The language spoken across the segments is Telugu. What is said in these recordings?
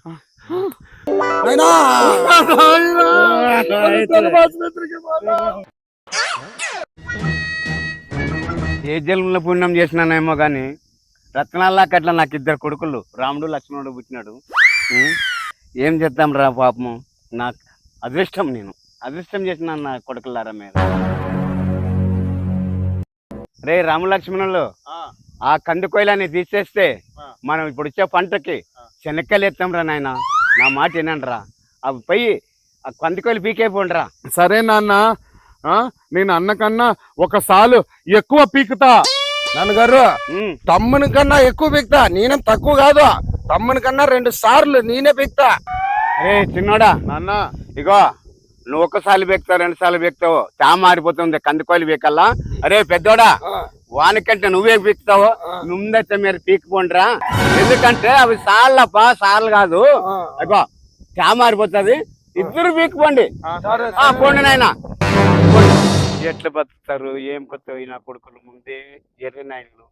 ఏ జన్మలో పుణ్యం చేసినానేమో కానీ రత్నాల్లాకి అట్లా నాకు ఇద్దరు కొడుకులు రాముడు లక్ష్మణుడు పుట్టినాడు. ఏం చేద్దాం రా పాపము, నాకు అదృష్టం, నేను అదృష్టం చేసిన నా కొడుకులారా మీద. రే రాము లక్ష్మణులు, ఆ కందుకోయలని తీసేస్తే మనం ఇప్పుడు వచ్చే పంటకి శనక్కలు ఎత్తాం రా నాయన, నా మాట వినండి రా. అవి పోయి ఆ కందుకోయలు పీకైపోండి రా. సరే నాన్న, నేను అన్నకన్నా ఒకసారి ఎక్కువ పీకుతా. నాన్నగారు తమ్ముని కన్నా ఎక్కువ పీకుతా, నేనేం తక్కువ కాదు. తమ్ముని కన్నా 2 సార్లు నేనే పీకుతా. అరే చిన్నోడా, నాన్న ఇగో నువ్వు ఒక్కసారి బీక్తావు 2 సార్లు బీక్తావు, మారిపోతుంది కందుకోయలు బీకల్లా. అరే పెద్దోడా, వానికంటే నువ్వే పీకుతావు, ముందైతే మీరు పీకిపోండిరా. ఎందుకంటే అవి సార్లు కాదు, అగో మారిపోతుంది. ఇద్దరు పీకిపోండి. పోండి నాయన. ఎట్లా బతుకుతారు, ఏం కొత్త నా కొడుకులు ముందే ఎర్రి నాయనలు.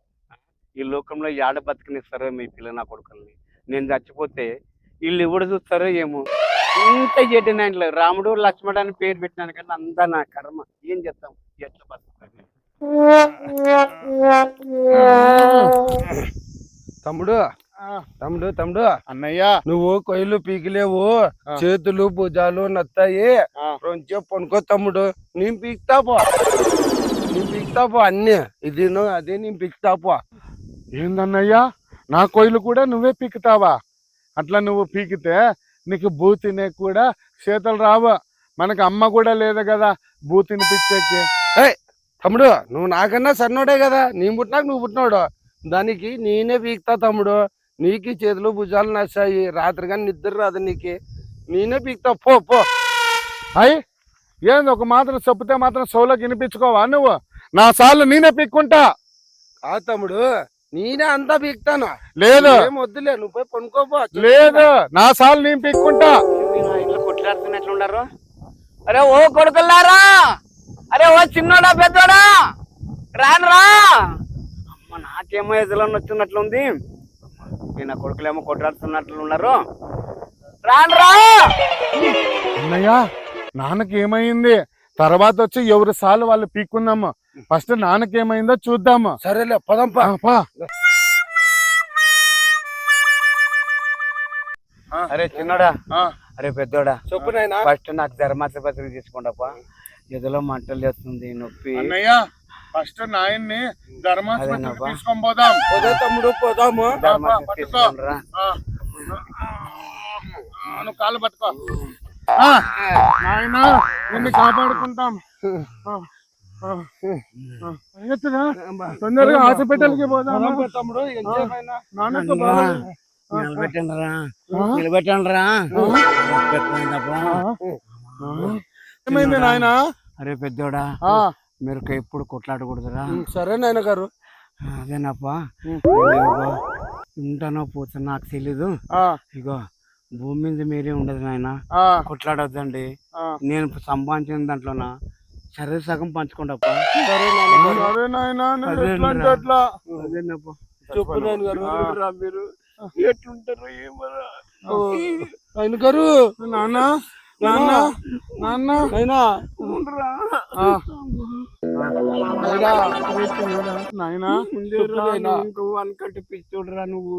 ఈ లోకంలో ఏడ బతికినిస్తారో మీ పిల్ల నా కొడుకుల్ని. నేను చచ్చిపోతే వీళ్ళు ఎవడు చూస్తారో ఏమో. ఇంత ఎర్రి నాయనలు, రాముడు లక్ష్మణుడు అని పేరు పెట్టినాను కానీ అంతా నా కర్మ. ఏం చేస్తాం, ఎట్లా బతుకుతారు. తమ్ముడు తమ్ముడు తమ్ముడు అన్నయ్య, నువ్వు కొయ్యలు పీకిలేవు, చేతులు భుజాలు నత్తాయి, కొంచెం పనుకో తమ్ముడు. నేను పీకుతాపో, అన్ని ఇది అదే నేను పీకుతాపో. ఏందన్నయ్యా, నా కొయ్యలు కూడా నువ్వే పీకుతావా? అట్లా నువ్వు పీకితే నీకు బూతినే కూడా చేతులు రావు. మనకు అమ్మ కూడా లేదు కదా బూతిని పిచ్చేకి. తమ్ముడు నువ్వు నాకన్నా సన్నోడే కదా, నేను పుట్టినాక నువ్వు పుట్టినాడు. దానికి నేనే పీకుతా తమ్ముడు. నీకు చేతులు భుజాలు నచ్చాయి, రాత్రి కానీ నిద్ర రాదు నీకు, నేనే పీకుతా. పో పో. అయ్యి ఏంది ఒక మాత్రం చెప్తే మాత్రం సోలోకి వినిపించుకోవా నువ్వు? నా సార్లు నేనే పీక్కుంటా. కాదు తమ్ముడు, నేనే అంతా పీకుతాను. లేదు ఏం వద్దులే, నువ్వు పోయి పనుకోపో. లేదు, నా సార్లు నేను పీక్కుంటా. ఇంట్లో కొట్లాడుతున్నట్లుండారు. అరే ఓ కొడుకులారా, అరే ఓ చిన్నోడా పెద్దోడా రానురా. అమ్మ నాకేమో ఎదులో వచ్చినట్లుంది, నా కొడుకులేమో కొట్లాడుతున్నట్లు ఉన్నారు. రానురా. అన్నయ్య, నాన్నకి ఏమైంది తర్వాత వచ్చి ఎవరి సార్లు వాళ్ళు పీక్కుందాము. ఫస్ట్ నాన్నకి ఏమైందో చూద్దాము. సరేలే పదంపా. అరే చిన్నోడా, అరే పెద్దోడా, చెప్పు నాయనా. ఫస్ట్ నాకు ధర్మాస పత్రిక తీసుకోండప్ప, ఎదులో మంటలు చేస్తుంది, నొప్పి. అన్నయ్య, ఫస్ట్ నాయన్ని ధర్మాసుపత్రికి తీసుకొని పోదాం. పోదా తమ్ముడు, పోదాము. తీసుకోండిరా. నువ్వు కాళ్ళు పట్టుకో. నాయన నిన్ను కాపాడుకుంటాం. తొందరగా హాస్పిటల్కి పోదాం తమ్ముడు. నాన్నకు నిలబెట్టండిరా. ఏమైంది నాయన? అరే పెద్దోడా, మీరు ఎప్పుడు కొట్లాడకూడదురా. సరే నాయన గారు. అదేనప్పా, ఉంటానో పోతా నాకు తెలీదు. ఇగో భూమి మీద మీరే ఉండదు నాయన, కొట్లాడొద్దండి. నేను సంపాదించిన దాంట్లోనా సరే సగం పంచుకోండప్పా. సరే నాయన, అదేనప్పా. చెప్పు నాయన గారు. మీరు ఎట్లుంటారు ఏమరా ఆయన గారు. నాన్న నాన్న నాన్న ఇంకో అనుకంటే పిచ్చోడురా నువ్వు.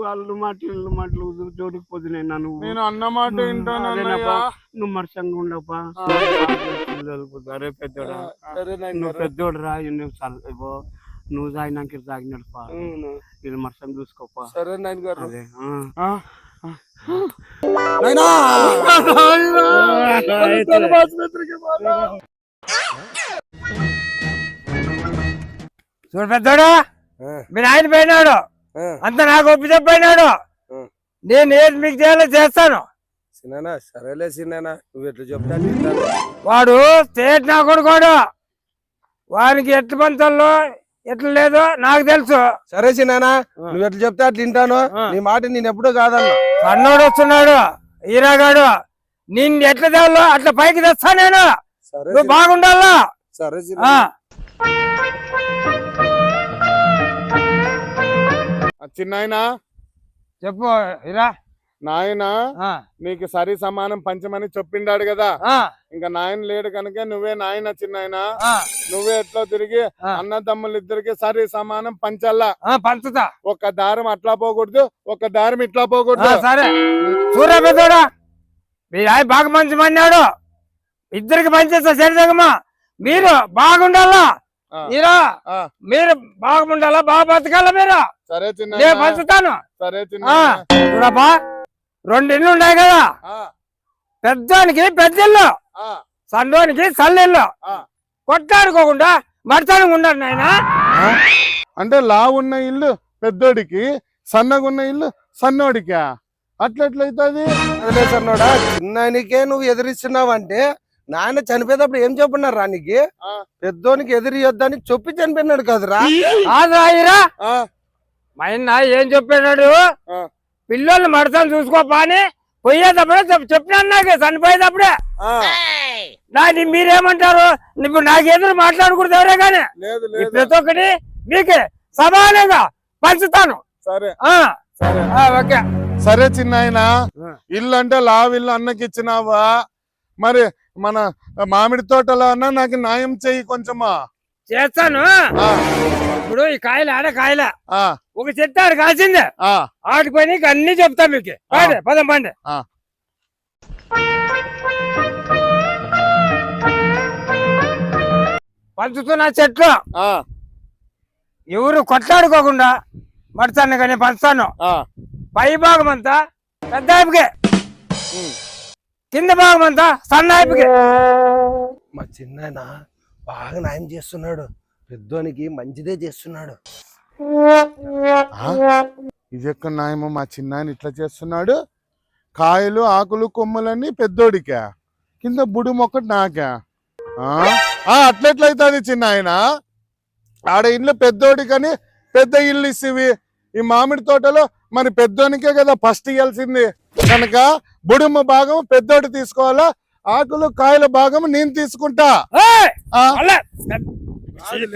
వాళ్ళు మాటలు జోడికిపోతున్నాయినా నువ్వు. నేను అన్న మాట వింటాను. నువ్వు మర్సంగా ఉండపా. అరే పెద్దోడా, నువ్వు పెద్దోడురా. నువ్వు తాగినాక తాగినడుపా, ఇది మర్సం చూసుకోపా. సరే నాయన గారు. అదే చూడు పెద్దోడా, మీ నాయన పోయినాడు, అంత నాకు ఒప్పితే పోయినాడు. నేను ఏది మీకు చేయాలో చేస్తాను. సినానా సరేలే సినానా, నువ్వు ఎట్లా చెప్తా. వాడు స్టేట్ నా కొడుకోడు, వానికి ఎట్ల పంచాలో ఎట్లా లేదో నాకు తెలుసు. సరే సినానా, నువ్వు ఎట్లా చెప్తే అట్లా తింటాను. నీ మాట నేను ఎప్పుడూ కాదన్నా. అన్నోడు వస్తున్నాడు, ఈరాగాడు. నిన్ను ఎట్లా తేవాలో అట్లా పైకి తెస్తా నేను. నువ్వు బాగుండాలా. సరే చిన్నాయనా చెప్పు. ఇరా నాయన ఆ, నీకు సరి సమానం పంచమని చెప్పిండాడు కదా. ఆ, ఇంకా నాయన లేడు కనుక నువ్వే నాయన చిన్నాయన. ఆ, నువ్వే ఎట్లా తిరిగి ఆ. అన్నదమ్ములు ఇద్దరికి సరి సమానం పంచల్లా. పంచుతా. ఒక దారం అట్లా పోకూడదు, ఒక దారం ఇట్లా ఆ, పోకూడదు. సరే చూడరా పెద్దోడా, మీరు ఆయన బాగా మంచి మన్నాడు, ఇద్దరికి పనిచేస్తా సరిదగమ్మా. మీరు బాగుండాలా, ఆ, మీరు ఆ, మీరు బాగుండాలా, బాగా బతకాలా మీరు. సరే నేను చిన్నాయన, పంచుతాను. సరే చిన్నాయన. చూడబ్బా, 2 ఇళ్ళు ఉన్నాయి కదా, ఆ, పెద్దోనికి పెద్దిల్లు, ఆ, సన్నోనికి సల్లిల్లు. ఆ. కొట్టాడుకోకుండా మడతానికి ఉండాలి నాయన. అంటే లావున్న ఇల్లు పెద్దోడికి, సన్నగున్న ఇల్లు సన్నోడికా? అట్లెట్లయితుంది? అదే సన్నోడా, చిన్నానికే నువ్వు ఎదిరిస్తున్నావంటే నాయన చనిపోయేటప్పుడు ఏం చెప్పున్నారు నీకు? ఆ. పెద్దోనికి ఎదిరియొద్దని చెప్పి చనిపోయినాడు కదరా. ఆదిరా ఆ, మా ఆయన ఏం చెప్పాడు, ఆ. పిల్లల్ని మడతాను చూసుకోపా అని పోయేటప్పుడే చెప్పినాను నాకు, చనిపోయేటప్పుడే. ఆ. మీరేమంటారు, ఇప్పుడు నాకు ఎదురు మాట్లాడకూడదు ఎవరే కానీ. లేదు ఈ లేదు. ప్రతి ఒక్కటి మీకే సమానంగా పంచుతాను. సరే ఆ, సరే ఓకే. సరే చిన్నాయన, ఇల్లు అంటే లావిల్లు అన్నకి ఇచ్చినావా, మరి మన మామిడి తోటలో అన్నా నాకు న్యాయం చెయ్యి కొంచెమా. చేస్తాను. ఆ, ఇప్పుడు ఈ కాయలు ఆడ కాయల ఆ, ఒక చెట్టు ఆడ కాసింది, ఆ, ఆడిపోయి నీకు అన్ని చెప్తా మీకు. పదం పండి. ఆ. పంచుతున్న చెట్లు ఆ, ఎవరు కొట్లాడుకోకుండా మడతాను కానీ పంచుతాను. ఆ. పై భాగం అంతా పెద్ద అయిపుకే, కింద భాగం అంతా సన్న అయిపుకే. మా చిన్నాయన బాగా న్యాయం చేస్తున్నాడు, పెద్దోనికి మంచిదే చేస్తున్నాడు. ఇది ఎక్కడ న్యాయమో, మా చిన్నాయన ఇట్లా చేస్తున్నాడు. కాయలు ఆకులు కొమ్ములన్నీ పెద్దోడికా, కింద బుడి మొక్కటి నాకా? అట్లెట్లయితుంది చిన్నాయన? ఆడ ఇల్లు పెద్దోడికని పెద్ద ఇల్లు ఇస్తేవి, ఈ మామిడి తోటలో మరి పెద్దోనికే కదా ఫస్ట్ ఇవ్వాల్సింది కనుక బుడుమ భాగం పెద్దోడి తీసుకోవాలా, ఆకులు కాయల భాగం నేను తీసుకుంటా. ఏయ్! ఆ, మళ్ళా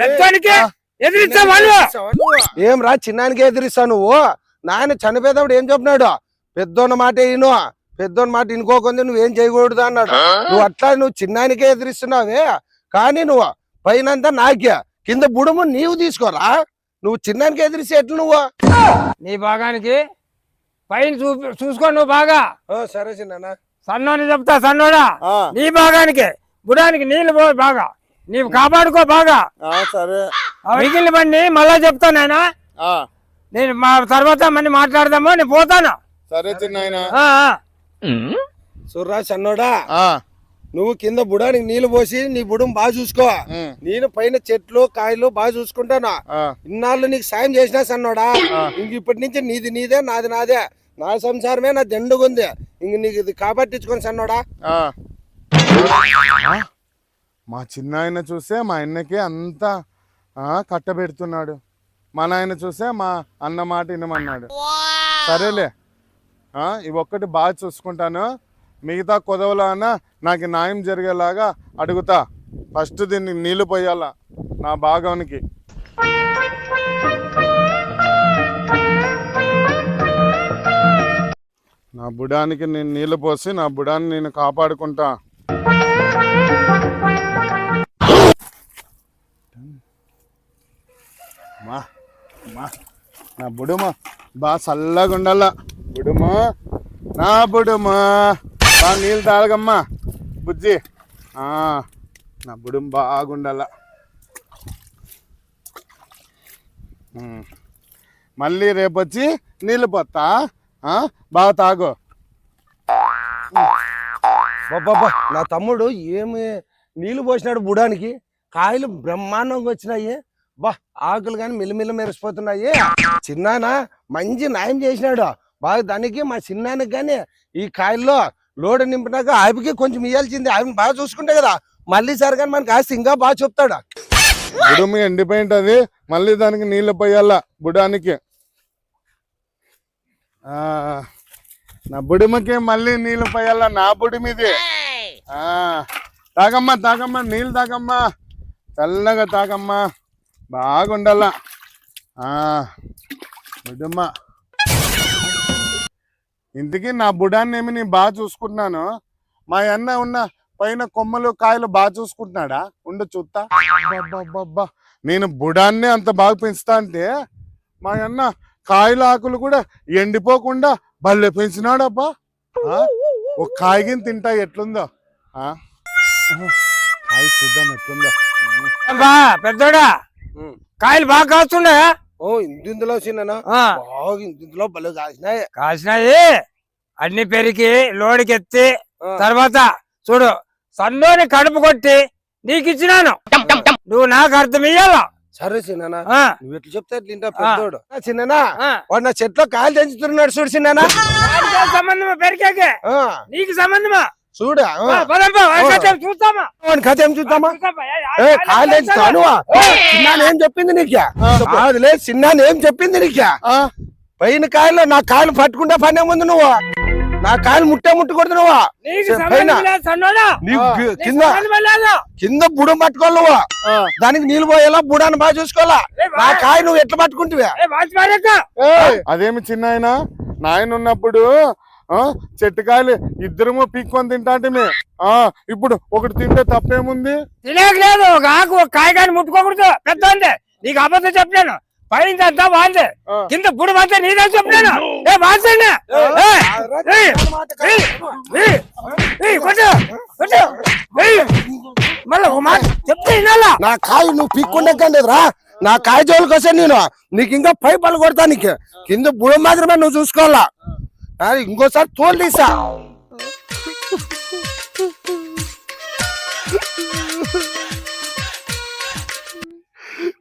పెద్దోనికి ఎదిరించా వాళ్ళు. ఏం రా చిన్నానికి ఎదిరిస్తావు నువ్వు? నాయన చనిపోయేటప్పుడు ఏం చెప్పినాడు? పెద్దోన్న మాట విను, పెద్దోన్న మాట వినుకోకుండా నువ్వేం చేయకూడదు అన్నాడు. నువ్వు అట్లా నువ్వు చిన్నానికే ఎదిరిస్తున్నావే, కానీ నువ్వు పైనంతా నాకే, కింద బుడుము నీవు తీసుకోరా. నువ్వు చిన్నానికి ఎదిరిస్తే ఎట్లు నువ్వు? నీ భాగానికి పైన చూసుకో నువ్వు బాగా. సరే చిన్న. సన్నోని చెప్తా, సన్నోడా ఆ, నీ భాగానికి బుడానికి నీళ్ళు పో బాగా, నీవు కాపాడుకో బాగా. ఆ, సరే. మిగిలిన బండి మళ్ళా చెప్తాను ఆయన, ఆ, నేను మా తర్వాత మళ్ళీ మాట్లాడదాము, నేను పోతాను. సరే చిన్నాయన. ఆ, ఆ. సుర్రా సన్నోడా, ఆ, నువ్వు కింద బుడానికి నీళ్లు పోసి నీ బుడం బాగా చూసుకో, ఉమ్, నేను పైన చెట్లు కాయలు బాగా చూసుకుంటాను. ఆ, ఇన్నాళ్ళు నీకు సాయం చేసినా సన్నోడా, ఇంక ఇప్పటి నుంచి నీది నీదే నాది నాదే, నా సంసారమే నా దండుగుంది, ఇంక నీకు ఇది కాపాడించుకొని సన్నోడా. ఆ. మా చిన్నాయన చూసే మా అన్నకి అంతా కట్టబెడుతున్నాడు, మా నాయన చూసే మా అన్న మాట వినమన్నాడు. సరేలే, ఇవి ఒక్కటి బాగా చూసుకుంటాను, మిగతా కొదవలో అన్న నాకు న్యాయం జరిగేలాగా అడుగుతా. ఫస్ట్ దీన్ని నీళ్లు పోయాల నా భాగానికి. నా బుడానికి నేను నీళ్లు పోసి నా బుడాన్ని నేను కాపాడుకుంటా. నా బుడుమ బాగా చల్లగా ఉండాల, బుడుమ నా బుడుమ బాగా నీళ్ళు తాగమ్మా బుజ్జి. నా బుడుమ బాగుండాల. మళ్ళీ రేపొచ్చి నీళ్ళు పోతా, బాగా తాగు. బాబా నా తమ్ముడు ఏమి నీళ్లు పోసినాడు బుడానికి, కాయలు బ్రహ్మాండంగా వచ్చినాయి, బా ఆకులు కానీ మిల్లమిల్ల మెరిసిపోతున్నాయి. చిన్నాన మంచి న్యాయం చేసినాడు బాగా దానికి. మా చిన్నానికి కానీ ఈ కాయల్లో లోడు నింపినాక ఆవికి కొంచెం ఇవ్వాల్సింది, ఆవిని బాగా చూసుకుంటే కదా మళ్ళీ సరే కానీ మనకి ఆస్తి ఇంకా బాగా చెప్తాడు. బుడుమి ఎండిపోయింటది, మళ్ళీ దానికి నీళ్లు పోయాల బుడానికి. నా బుడిమకి మళ్ళీ నీళ్లు పోయాల నా బుడిమిది. తాగమ్మా తాగమ్మా నీళ్ళు తాగమ్మా, చల్లగా తాగమ్మా, బాగుండాల బుడుమ. ఇంతకీ నా బుడాన్ని ఏమి నేను బాగా చూసుకుంటున్నాను. మా అన్న ఉన్న పైన కొమ్మలు కాయలు బాగా చూసుకుంటున్నాడా? ఉండు చూస్తా. అబ్బబ్బబ్బబ్బా, నేను బుడాన్నే అంత బాగా పెంచుతా అంటే మా అన్న కాయల ఆకులు కూడా ఎండిపోకుండా భలే పెంచినాడబ్బా. ఒక కాయగిని తింటా ఎట్లుందో. కాయ చూద్దాం ఎట్లుందో. పెద్దోడా కాయలు బాగా కాస్తుండే. ఓ ఇందులో చిన్న బాగా ఇందులో భలే కాసినాయి. కాసినాయి అన్ని పెరిగి లోడికి ఎత్తి తర్వాత చూడు సన్నోని కడుపు కొట్టి నీకు ఇచ్చినాను. నువ్వు నాకు అర్థం ఇయ్యాల. సరే చిన్న నువ్వు ఎట్లా చెప్తే ఎట్లా ఇంటా పెద్దోడు. చిన్న వాడు నా చెట్లో కాయలు తెంచుతున్నాడు చూడు చిన్న. సంబంధమా పెరిగాకే నీకు సంబంధమా? చూడు చూస్తామా కథ ఏం చూద్దామా? కాయలు తెంచుతాను చిన్న ఏం చెప్పింది నీకు? లేదు చిన్న ఏం చెప్పింది నీకు? పైన కాయలు నా కాయలు పట్టుకుంటా పనే ముందు నువ్వు నా కాయలు ముట్టకూడదు. నువ్వు కింద బుడం పట్టుకోవాలి. నువ్వు దానికి నీళ్ళు పోయేలా బుడాన్ని బాగా చూసుకోవాలా. నా కాయ నువ్వు ఎట్లా పట్టుకుంటువే? అదేమి చిన్న నాయన ఉన్నప్పుడు చెట్టుకాయలు ఇద్దరము పీక్కొని తింటా అంటే ఇప్పుడు ఒకటి తింటే తప్పేముంది? తినేయలేదు. ఒక ఆకు ఒక కాయ కానీ ముట్టుకోకూడదు. పెద్ద అంతే నీకు అబద్ధం చెప్పాను. పైన అంతా వాందే కింద బుడి అంతా నీదే చెప్పాను. మళ్ళీ ఒక మాట చెప్తే నా కాయ నువ్వు పీక్కుండేరా. నా కాయ జోలికి వస్తే నేను నీకు ఇంకా పై పళ్ళు కొడతా. నీకు కింద బుడం మాత్రమే నువ్వు చూసుకోవాలా. ఇంకోసారి తోలు తీసా.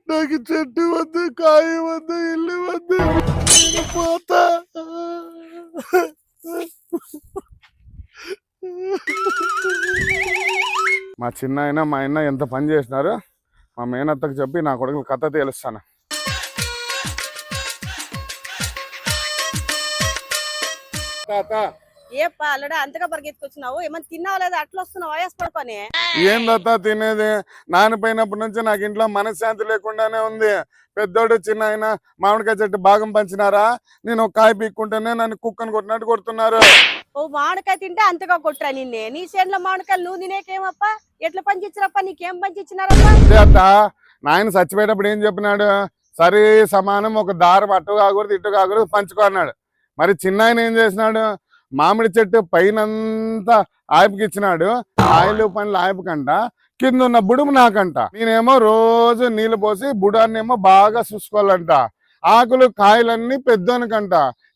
నాకు చెట్టు వద్దు, కాయ వద్దు, ఇల్లు వద్దు, పోతా. మా చిన్న అయినా మా ఆయన ఎంత పని చేసినారు. మా మేనత్తకు చెప్పి నా కొడుకు కథ తెలుస్తాను. ఏప్పా అల్లడా అంతగా పరిగెత్తుకొచ్చినావు? ఏమన్నా తిన్నావు లేదా? అట్లా వస్తున్నావు వయసు పడుకొని. ఏందత్తా తినేది? నానిపోయినప్పటి నుంచి నాకు ఇంట్లో మనశ్శాంతి లేకుండానే ఉంది. పెద్దోడు చిన్న ఆయన మామిడికాయ చెట్టు భాగం పంచినారా, నేను ఒక కాయ పీక్కుంటేనే నన్ను కుక్కను కొట్టినట్టు కొడుతున్నారు. ఓ మామిడికాయ తింటే అంతగా కొట్టరా నిన్నే? నీ చేనులో మామిడికాయలు నువ్వు తినేకేమప్పా? ఎట్లా పంచిచ్చిరప్ప? నీకేం పంచిచ్చినారప్పా? అత్త నాయన చచ్చిపోయేటప్పుడు ఏం చెప్పినాడు? సరే సమానం ఒక దారం అటు కాకూడదు ఇటు కాకూడదు పంచుకో అన్నాడు. మరి చిన్న ఆయన ఏం చేసినాడు? మామిడి చెట్టు పైనంతా ఆయిపుకి ఇచ్చినాడు. ఆయిలు పనులు ఆయిపుకంట, కింద ఉన్న బుడుము నాకంట. నేనేమో రోజు నీళ్లు పోసి బుడాన్నేమో బాగా చూసుకోవాలంట. ఆకులు కాయలన్నీ పెద్దోనికంట.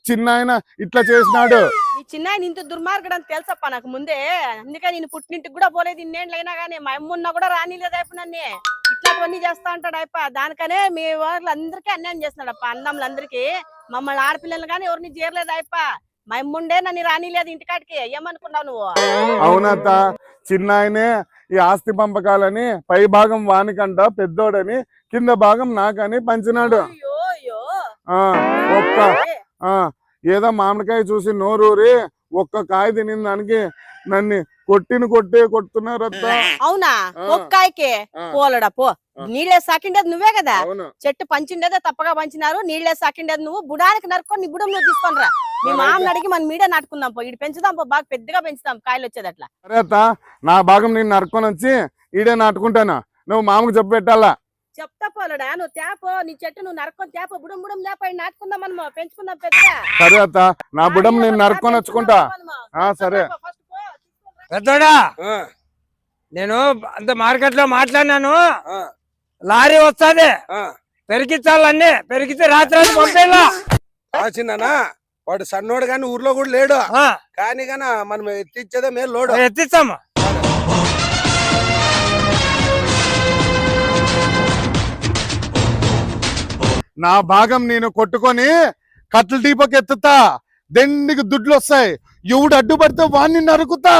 చిన్న ఆయన ఇట్లా చేసినాడు. నీ చిన్న ఇంత దుర్మార్గుడు అని తెలుసప్ప నాకు ముందే. అందుకే నేను పుట్టింటికి కూడా పోలేదు ఇన్నేళ్ళు అయినా కానీ. మా అమ్మున్నా కూడా రానిలేదు అయిపో నన్ను. ఇట్లాంటివన్నీ చేస్తా అంటాడు అయిప. దానికనే మీ వాళ్ళందరికీ అన్యాయం చేస్తున్నాడు అప్ప. అన్నములందరికీ మమ్మల్ని ఆడపిల్లలు కానీ ఎవరిని చేరలేదు అయిప. మా అమ్ముండే నన్ను రానిలేదు ఇంటికాడికి. ఏమనుకున్నావు నువ్వు? అవునత్త చిన్న ఆయనే ఈ ఆస్తి పంపకాలని పై భాగం వానికంట పెద్దోడని, కింద భాగం నాకని పంచినాడు. ఒక్క ఏదో మామిడికాయ చూసి నోరూరి ఒక్క కాయ తినిన దానికి నన్ను కొడుతున్నారు. అవునా? ఒక్కాయకే పోలడా పో. నీళ్ళే సాకిండేది నువ్వే కదా. చెట్టు పంచిండేదే తప్పగా పంచినారు. నీళ్ళే సాకిండేది నువ్వు. బుడానికి నరుకొని నీ బుడం నువ్వు తీసుకొని రా. మీ మామని అడిగి మన మీడే నాటుకుందాం పో. ఇటు పెంచుదాం పో, బాగా పెద్దగా పెంచుదాం కాయలు వచ్చేది అట్లా. సరే అత్త నా భాగం నేను నరుకొని వచ్చి ఈడే నాటుకుంటాను. నువ్వు మామకు చెప్పి పెట్టాలా? చెప్తా పోలడా. నువ్వు తేపో, నీ చెట్టు నువ్వు నరుకొని తేపో. బుడం బుడం లేప నాటుకుందాం మనము, పెంచుకుందాం పెద్దగా. సరే అత్త నా బుడం నేను నరుకొని వచ్చుకుంటా. సరే పెద్దోడా నేను అంత మార్కెట్ లో మాట్లాడినాను. లారీ వస్తాది పెరికించాలన్నీ. పెరిగితే రాత్రి పంపేలా. చిన్న వాడు సన్నోడు కానీ ఊర్లో కూడా లేడు. కానీ మనం ఎత్తిచ్చేదే మేలు లోడు. ఎత్తిస్తాము. నా భాగం నేను కొట్టుకొని కట్టెల దీపకి ఎత్తుతా. దెండికి దుడ్లు వస్తాయి. ఎవడు అడ్డుపడితే వాడిని నరుకుతా.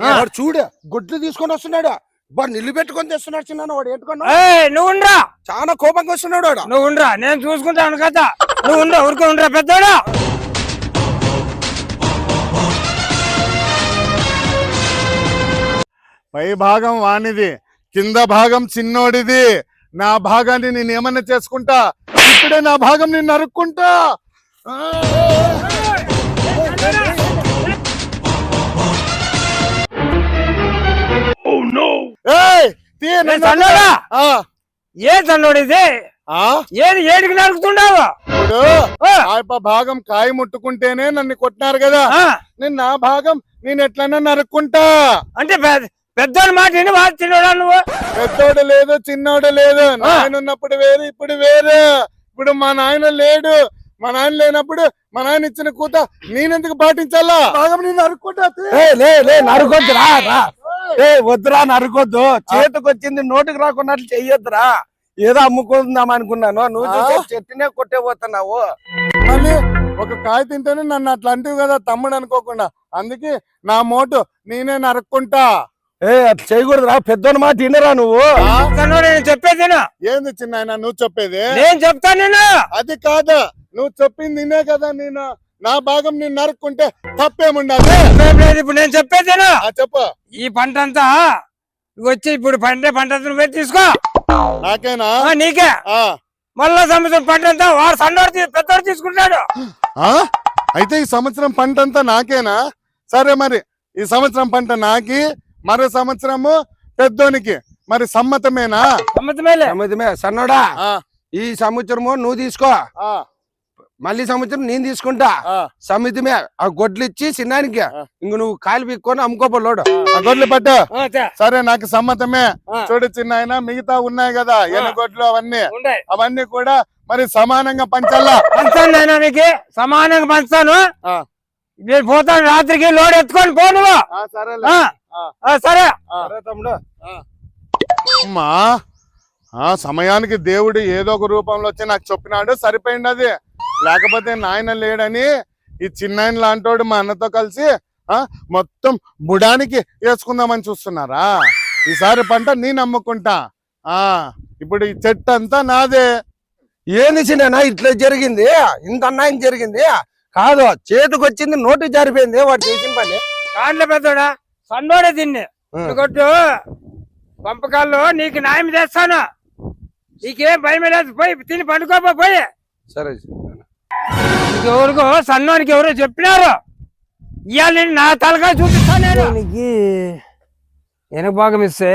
వాడు చూడు గుడ్లు తీసుకొని వస్తున్నాడు. వాడు నిల్లు పెట్టుకొని తెస్తున్నాడు. చిన్న వాడు ఎట్టుకున్నా నువ్వు ఉండరా. చాలా కోపంగా వస్తున్నాడు వాడు. నువ్వు ఉండరా, నేను చూసుకుంటాను కదా. నువ్వు ఉండరా, ఊరుకో ఉండరా పెద్దోడా. పై భాగం వానిది, కింద భాగం చిన్నోడిది. నా భాగాన్ని నేను ఏమన్నా చేసుకుంటా. ఇప్పుడే నా భాగం నేను నరుక్కుంటా. తీ, ఏ నన్ను సన్నోడా ఆ, ఏ సన్నోడు ఇది ఆ, ఏది ఏడికి నరుకుతుండావు ఇప్పుడు ఆ భాగం కాయ ముట్టుకుంటేనే నన్ను కొట్టినారు కదా, నేను నా భాగం నేను ఎట్లన్నా నరుక్కుంటా. అంటే పెద్దోడి మాట విని వాడు తినడా నువ్వు పెద్దోడు లేదు చిన్నోడు లేదు, నాయన ఉన్నప్పుడు వేరు ఇప్పుడు వేరు. ఇప్పుడు మా నాయన లేడు, మా నాయన లేనప్పుడు మా నాయన ఇచ్చిన కూత నేనెందుకు పాటించాలా? భాగం నేను నరుక్కుంటా. నరుకొద్దురా వద్దురా, నరుకొద్దు. చేతికి వచ్చింది నోటికి రాకున్నట్లు చెయ్యొద్దురా. ఏదో అమ్ముకుందాం అనుకున్నాను, నువ్వు చూసే చెట్టునే కొట్టే పోతున్నావు. మళ్ళీ ఒక కాయ తింటేనే నన్ను అట్లా అంటివి కదా తమ్ముడు అనుకోకుండా, అందుకే నా మోటు నేనే నరుక్కుంటా. అట్లా చేయకూడదురా, పెద్దోని మాట వినరా నువ్వు. సన్నోడు నేను చెప్పేది విను. ఏంది చిన్న నువ్వు చెప్పేది? నేను చెప్తాను నేను. అది కాదు, నువ్వు చెప్పింది నిన్నే కదా. నేను నా భాగం నేను నరుక్కుంటే తప్పేముండాలి? ఇప్పుడు నేను చెప్పేది విను. చెప్పు. ఈ పంట అంతా వచ్చి ఇప్పుడు పంట నువ్వే తీసుకో. నాకేనా? నీకే. మళ్ళా సంవత్సరం పంట అంతా వాడు సన్నోడు పెద్దోడు తీసుకుంటాడు. అయితే ఈ సంవత్సరం పంట అంతా నాకేనా? సరే, మరి ఈ సంవత్సరం పంట నాకి, మరో సంవత్సరము పెద్దోనికి. మరి సమ్మతమేనా? సమ్మతమే. సన్నోడా, ఈ సంవత్సరము నువ్వు తీసుకో, మళ్ళీ సంవత్సరం నేను తీసుకుంటా. సమితిమే. ఆ గొడ్లు ఇచ్చి చిన్నానికి ఇంక నువ్వు కాయలు పీక్కొని అమ్ముకోపోలోడు. ఆ గొడ్లు పట్టు. సరే, నాకు సమ్మతమే. చూడు చిన్న మిగతా ఉన్నాయి కదా ఎనగొడ్లు, అవన్నీ కూడా మరి సమానంగా పంచాలా? పంచాను నాయనా, నీకు సమానంగా పంచుతాను. నేను పోతాను, రాత్రికి లోడ్ ఎత్తుకొని పోను. సరే తమ్ముడు. అమ్మా, సమయానికి దేవుడు ఏదో ఒక రూపంలో వచ్చి నాకు చెప్పినాడు, సరిపోయింది. అది లేకపోతే నాయన లేడని ఈ చిన్నాయన లాంటోడు మా అన్నతో కలిసి మొత్తం బుడానికి వేసుకుందామని చూస్తున్నారా? ఈసారి పంట నేను అమ్ముకుంటా. ఇప్పుడు ఈ చెట్టు అంతా నాదే. ఏంది చిన్న ఇట్లా జరిగింది? ఇంత అన్యాయం జరిగింది కాదు, చేతికి వచ్చింది నోటి జారిపోయింది వాడు చేసిన పని. కాండ్ల పెద్దోడా సన్నోడే తిన్ని కొట్టు పంపకాల్లో నీకు న్యాయం చేస్తాను. నీకేం భయం లేదు, పోయి తిని పండుకోపోయి. సరే, ఎవరికో సన్నోనికి ఎవరో చెప్పినారు, ఇవాళ నేను నా తలకాయ చూపిస్తాను. నీకు వెనక భాగం ఇస్తే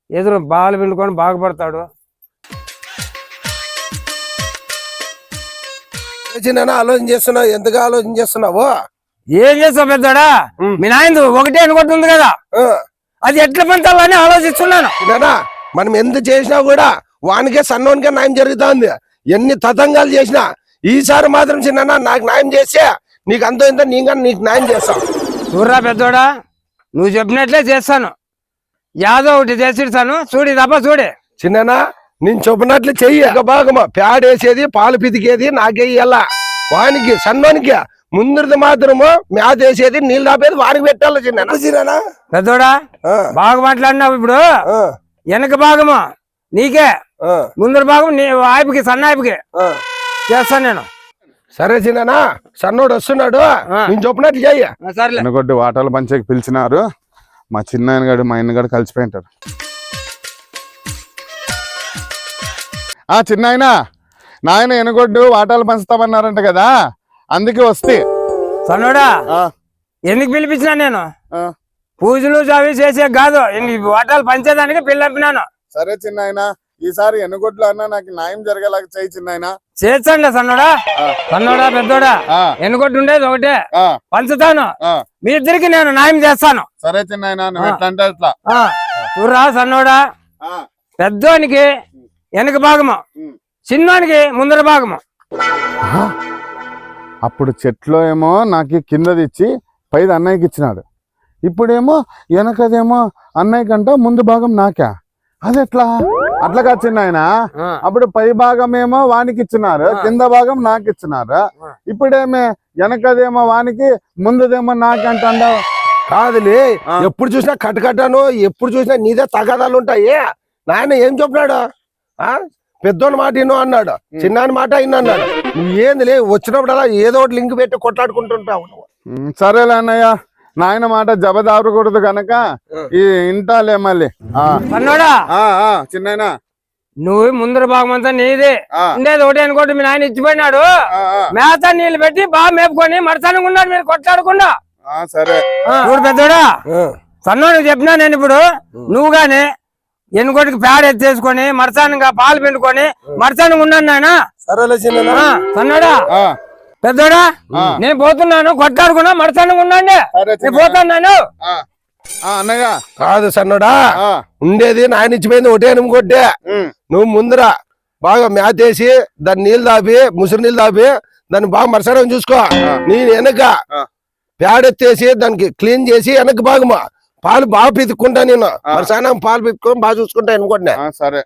ఎదురు బాగా పిండుకొని బాగుపడతాడు. చిన్న ఆలోచన చేస్తున్నావు, ఎంతగా ఆలోచన చేస్తున్నావు? ఏం చేస్తావు పెద్దోడా? మీ నాయన ఒకటే అనుకుంటుంది కదా, అది ఎట్లా పంచాలని ఆలోచిస్తున్నాను. మనం ఎంత చేసినా కూడా వానికే సన్నోనికే న్యాయం జరుగుతుంది. ఎన్ని తతంగాలు చేసినా ఈసారి మాత్రం చిన్న నాకు న్యాయం చేస్తే నీకు అంత ఇంత నీకు న్యాయం చేస్తావు. చూడరా పెద్దోడా, నువ్వు చెప్పినట్లే చేస్తాను. యాదో ఒకటి చేసిస్తాను, చూడి తప్ప చూడే. చిన్న నేను చెప్పినట్లు చెయ్యి. ఒక భాగమా పేడేసేది పాలు పితికేది నాకే ఇయ్యాల. వానికి సన్నోనికి ముందుది మాత్రము మేత వేసేది నీళ్ళు తాపేది వారికి పెట్టాలి. చిన్న పెద్దోడా బాగా మాట్లాడినావు. ఇప్పుడు వెనక భాగము నీకే, ముందర భాగం నీ వాయిపుకి సన్నాయిపుకి చేస్తాను నేను. సరే చిన్న సన్నోడు వస్తున్నాడు, నేను చెప్పినట్లు చెయ్య. సరే, ఎనగొడ్డు వాటాలు పంచేకి పిలిచినారు. మా చిన్న గడు మా ఇన్నగడు కలిసిపోయింటారు. చిన్నాయన, నాయన ఎనగొడ్డు వాటాలు పంచుతామన్నారంట కదా, అందుకే వస్తే. సన్నోడా ఎందుకు పిలిపించినా? నేను పూజలు అవి చేసే కాదు, వాటాలు పంచేదానికి పిలిపినాను. సరే చిన్నాయన, ఈసారి ఎనగొడ్లు అన్నా నాకు న్యాయం జరగేలాగా చేయి చిన్నాయన. చేస్తాండి సన్నోడా. సన్నోడా పెద్దోడా, ఎనుగొడ్డు ఉండేది ఒకటే, పంచుతాను. మీ ఇద్దరికి నేను న్యాయం చేస్తాను. సరే చిన్నాయన, నువ్వు ఎట్లా అంటే అట్లా. చూడరా సన్నోడా, పెద్దోనికి వెనక భాగము, చిన్నోనికి ముందర భాగము. అప్పుడు చెట్లో ఏమో నాకు కిందది ఇచ్చి పైది అన్నయ్యకి ఇచ్చినాడు, ఇప్పుడేమో వెనకదేమో అన్నయ్య కంట ముందు భాగం నాకా? అది ఎట్లా? అట్లా కాదు చిన్నాయన, అప్పుడు పై భాగం ఏమో వానికి ఇచ్చినారు, కింద భాగం నాకు ఇచ్చినారు. ఇప్పుడేమే వెనకదేమో వానికి ముందుదేమో నాకంటా? కాదులే, ఎప్పుడు చూసినా కట్టకట్టాను, ఎప్పుడు చూసినా నీదే తగాదాలు ఉంటాయి. నాయన ఏం చెప్పినాడు? పెద్దోని మాట ఇన్నో అన్నాడు, చిన్నాని మాట ఇన్నో అన్నాడు. ఏందిలే వచ్చినప్పుడు అలా ఏదో ఒకటి లింక్ పెట్టి కొట్లాడుకుంటుంటావు. సరేలే అన్నయ్య, నాయన మాట జబదారకూడదు కనుక ఈ ఇంటాలే మళ్ళీ. చిన్నాయన, నువ్వు ముందర భాగం అంతా నీది ఉండేది ఒకటి అనుకోండి. మీ నాయన ఇచ్చిపోయినాడు, మేత నీళ్ళు పెట్టి బాగా మేపుకొని మరసనంగా ఉన్నాడు, మీరు కొట్లాడకుండా. సరే చూడు పెద్దోడా, సన్నోడు చెప్పినా నేను ఇప్పుడు నువ్వు గాని ఎన్నుకోటికి పేడ ఎత్తేసుకొని మరసానంగా పాలు పిండుకొని మరసానంగా ఉన్నాను నాయన. సరేలే చిన్న సన్నాడా ఆ, పెద్దోడా ఆ. నేను పోతున్నాను కొట్టాడుకున్నా మరసానంగా ఉన్నాండి. సరే నేను చిన్న. పోతాను నేను. ఆ, ఆ, అన్నయ్య కాదు సన్నోడా ఆ, ఉండేది నాయన ఇచ్చిపోయింది ఒకటే కొట్టే. ఉమ్, నువ్వు ముందర బాగా మేతేసి దాన్ని నీళ్ళు దాపి ముసురు నీళ్ళు దాపి దాన్ని బాగా మరసడం చూసుకో. నేను వెనక ఆ. పేడెత్తేసి దానికి క్లీన్ చేసి వెనక బాగా పాలు బాగా పితుక్కుంటా. నేను మరసానం పాలు పితుక్కొని బాగా చూసుకుంటా అనుకుంటున్నా. ఆ, సరే.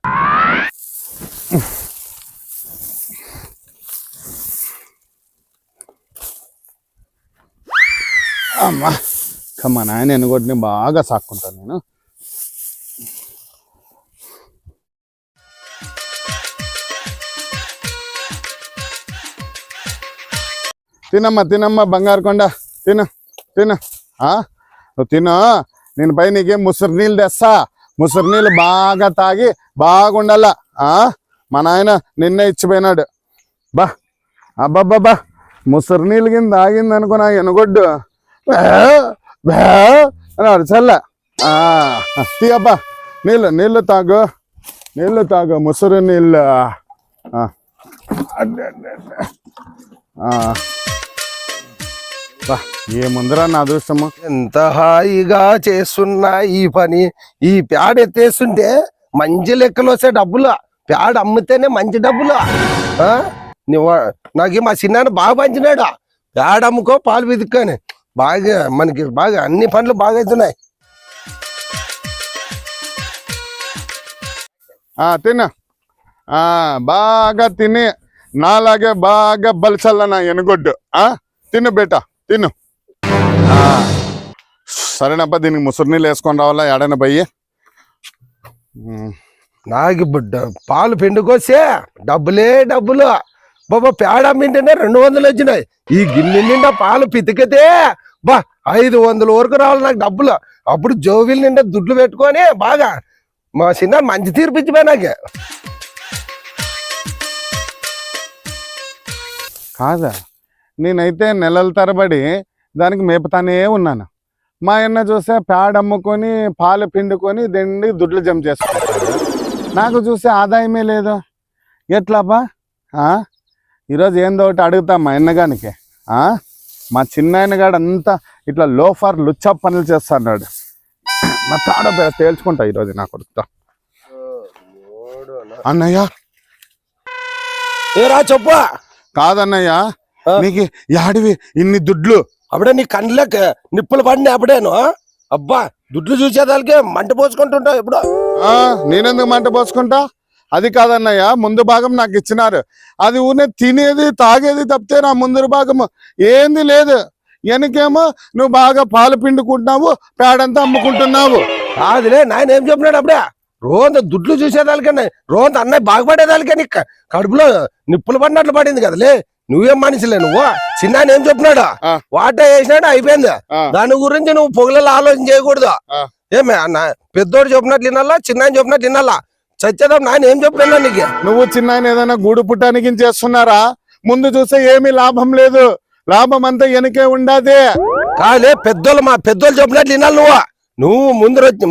అమ్మా మా నాయన ఎనుగొడ్ని బాగా సాక్కుంటాను నేను. తినమ్మా తినమ్మా బంగారు కొండ తిను తిను. నువ్వు తిను. నేను పై నీకే ముసురు నీళ్ళు తెస్తా. ముసురు నీళ్ళు బాగా తాగి బాగుండాల. మా నాయన నిన్నే ఇచ్చిపోయినాడు. బా అబ్బాబ్బా ముసురు నీళ్ళు కింద తాగింది అనుకో నా ఎనుగొడ్డు అని అరచల్ల. తీయబ్బా నీళ్ళు నీళ్ళు తాగు నీళ్ళు తాగు ముసురు నీళ్ళు. ఏముందిరా నా అదృష్టము. ఎంత హాయిగా చేస్తున్నా ఈ పని. ఈ ప్యాడ్ ఎత్తేస్తుంటే మంచి లెక్కలు వస్తాయి డబ్బులు. ప్యాడ్ అమ్మితేనే మంచి డబ్బులు. నాకు మా చిన్నాన్న బాగా పంచినాడు. ప్యాడ్ అమ్ముకో పాలు పితుక్కొని బాగా మనకి బాగా అన్ని పనులు బాగా అవుతున్నాయి. తిను. బాగా తిని నాలాగే బాగా బలిచల్ల నా ఎనుగొడ్డు. తిను బేట తిను. సరేనప్ప దీనికి ముసురు నీళ్ళు వేసుకొని రావాలా ఏడైనా పోయి. నాకు పాలు పిండుకొస్తే డబ్బులే డబ్బులు. బాబా పేడ అమ్మింటేనే 200 వచ్చినాయి. ఈ గిన్నె నిండా పాలు పితికితే 500 వరకు రావాలి నాకు డబ్బులు. అప్పుడు జోవిల్ నిండా దుడ్లు పెట్టుకొని బాగా మా చిన్న మంచి తీర్పిచ్చిపోయి నాకే. కాదా నేనైతే నెలల తరబడి దానికి మేపుతానే ఉన్నాను. మా అన్న చూస్తే ప్యాడ్ అమ్ముకొని పాలు పిండుకొని దండి దుడ్లు జమ చేసుకుంటాడు. నాకు చూస్తే ఆదాయమే లేదు. ఎట్లాపా? ఈరోజు ఏందో ఒకటి అడుగుతా మా అన్నగానికి. మా చిన్న ఆయనగాడు అంతా ఇట్లా లోఫర్ లుచ్చా పనులు చేస్తున్నాడు. మా తాడ తేల్చుకుంటా ఈరోజు నా కొడుకుతా. అన్నయ్య ఏరా చెప్పు. కాదన్నయ్య నీకు యాడివి ఇన్ని దుడ్లు? అప్పుడే నీ కండ్లకి నిప్పులు పడినాయి అప్పుడేను. అబ్బా దుడ్లు చూసేదానికే మంట పోసుకుంటుంటావు ఎప్పుడు. నేనెందుకు మంట పోసుకుంటా? అది కాదన్నయ్య, ముందు భాగం నాకు ఇచ్చినారు. అది ఊనే తినేది తాగేది తప్పితే నా ముందు భాగం ఏంది లేదు. వెనకేమో నువ్వు బాగా పాలు పిండుకుంటున్నావు, పేడంతా అమ్ముకుంటున్నావు. కాదులే నాయన ఏం చెప్పినాడు అప్పుడే. రోజు దుడ్లు చూసేదానికన్నా రోజు అన్నయ్య బాగుపడేదానికే నీ కడుపులో నిప్పులు పడినట్లు పడింది కదలే. నువ్వేం మనిషిలే నువ్వు. చిన్న ఏం చెప్పినాడు వాట వేసినాడు అయిపోయింది. దాని గురించి నువ్వు పొగలలో ఆలోచన చేయకూడదు. ఏమే అన్న పెద్దోడు చెప్పినట్లు వినాలా, చిన్న చెప్పినట్లు వినాలా. చచ్చేదాం నాయన ఏం చెప్పినా నీకు. నువ్వు చిన్న ఏదైనా గూడు పుట్టానికి చేస్తున్నారా? ముందు చూస్తే ఏమీ లాభం లేదు. లాభం అంతా వెనకే ఉండాది. కాలే పెద్దోళ్ళు మా పెద్దోళ్ళు చెప్పినట్లు వినాలి. నువ్వు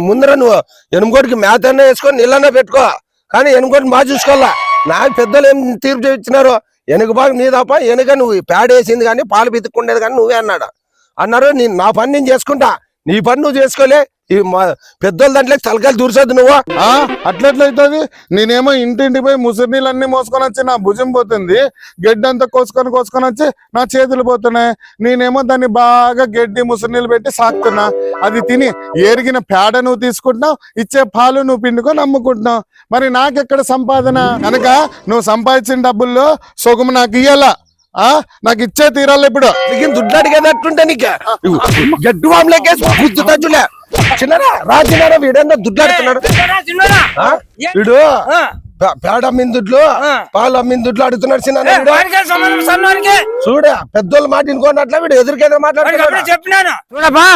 ముందర నువ్వు ఎనుగోటికి మేత వేసుకొని నీళ్ళనే పెట్టుకో. కానీ ఎనుగోటిని బాగా చూసుకోవాలా. నాకు పెద్దోళ్ళు ఏం తీర్పు ఇచ్చినారు, వెనక బాగా నీ తప్ప వెనక నువ్వు పేడ వేసింది కానీ పాలు పితుక్కుండేది కానీ నువ్వే అన్నారు. నా పని నేను చేసుకుంటా, నీ పని నువ్వు చేసుకోలే. ఈ పెద్దోళ్ళ దాంట్లో తలకాయలు దూర్చొద్దు నువ్వు. అట్లెట్లయితుంది? నేనేమో ఇంటింటి పోయి ముసురు నీళ్ళు అన్ని మోసుకొని వచ్చి నా భుజం పోతుంది, గడ్డంతా కోసుకొని వచ్చి నా చేతులు పోతున్నాయి. నేనేమో దాన్ని బాగా గడ్డి ముసురు నీళ్ళు పెట్టి సాకుతున్నా. అది తిని ఎరిగిన పేడ నువ్వు తీసుకుంటున్నావు, ఇచ్చే పాలు నువ్వు పిండుకొని అమ్ముకుంటున్నావు. మరి నాకెక్కడ సంపాదన? కనుక నువ్వు సంపాదించిన డబ్బుల్లో సొగుము నాకు ఇయ్యాలా, నాకు ఇచ్చే తీరాలి. ఇప్పుడు దుడ్డు అడిగేటట్టుంటే నీకు గడ్డు వాములేకేసి గుర్తు తచ్చులే. చిన్నరా రాజున్నారా వీడన్నా దుడ్డు అడుగుతున్నాడు. వీడు పేడ అమ్మిన దుడ్లు పాలు అమ్మిన దుడ్లు అడుగుతున్నాడు. చిన్న చూడ పెద్దోళ్ళు మాట వినుకోనట్లా వీడు ఎదురుకేదో మాట్లాడుతున్నాడు. చెప్పినాను చూడపా,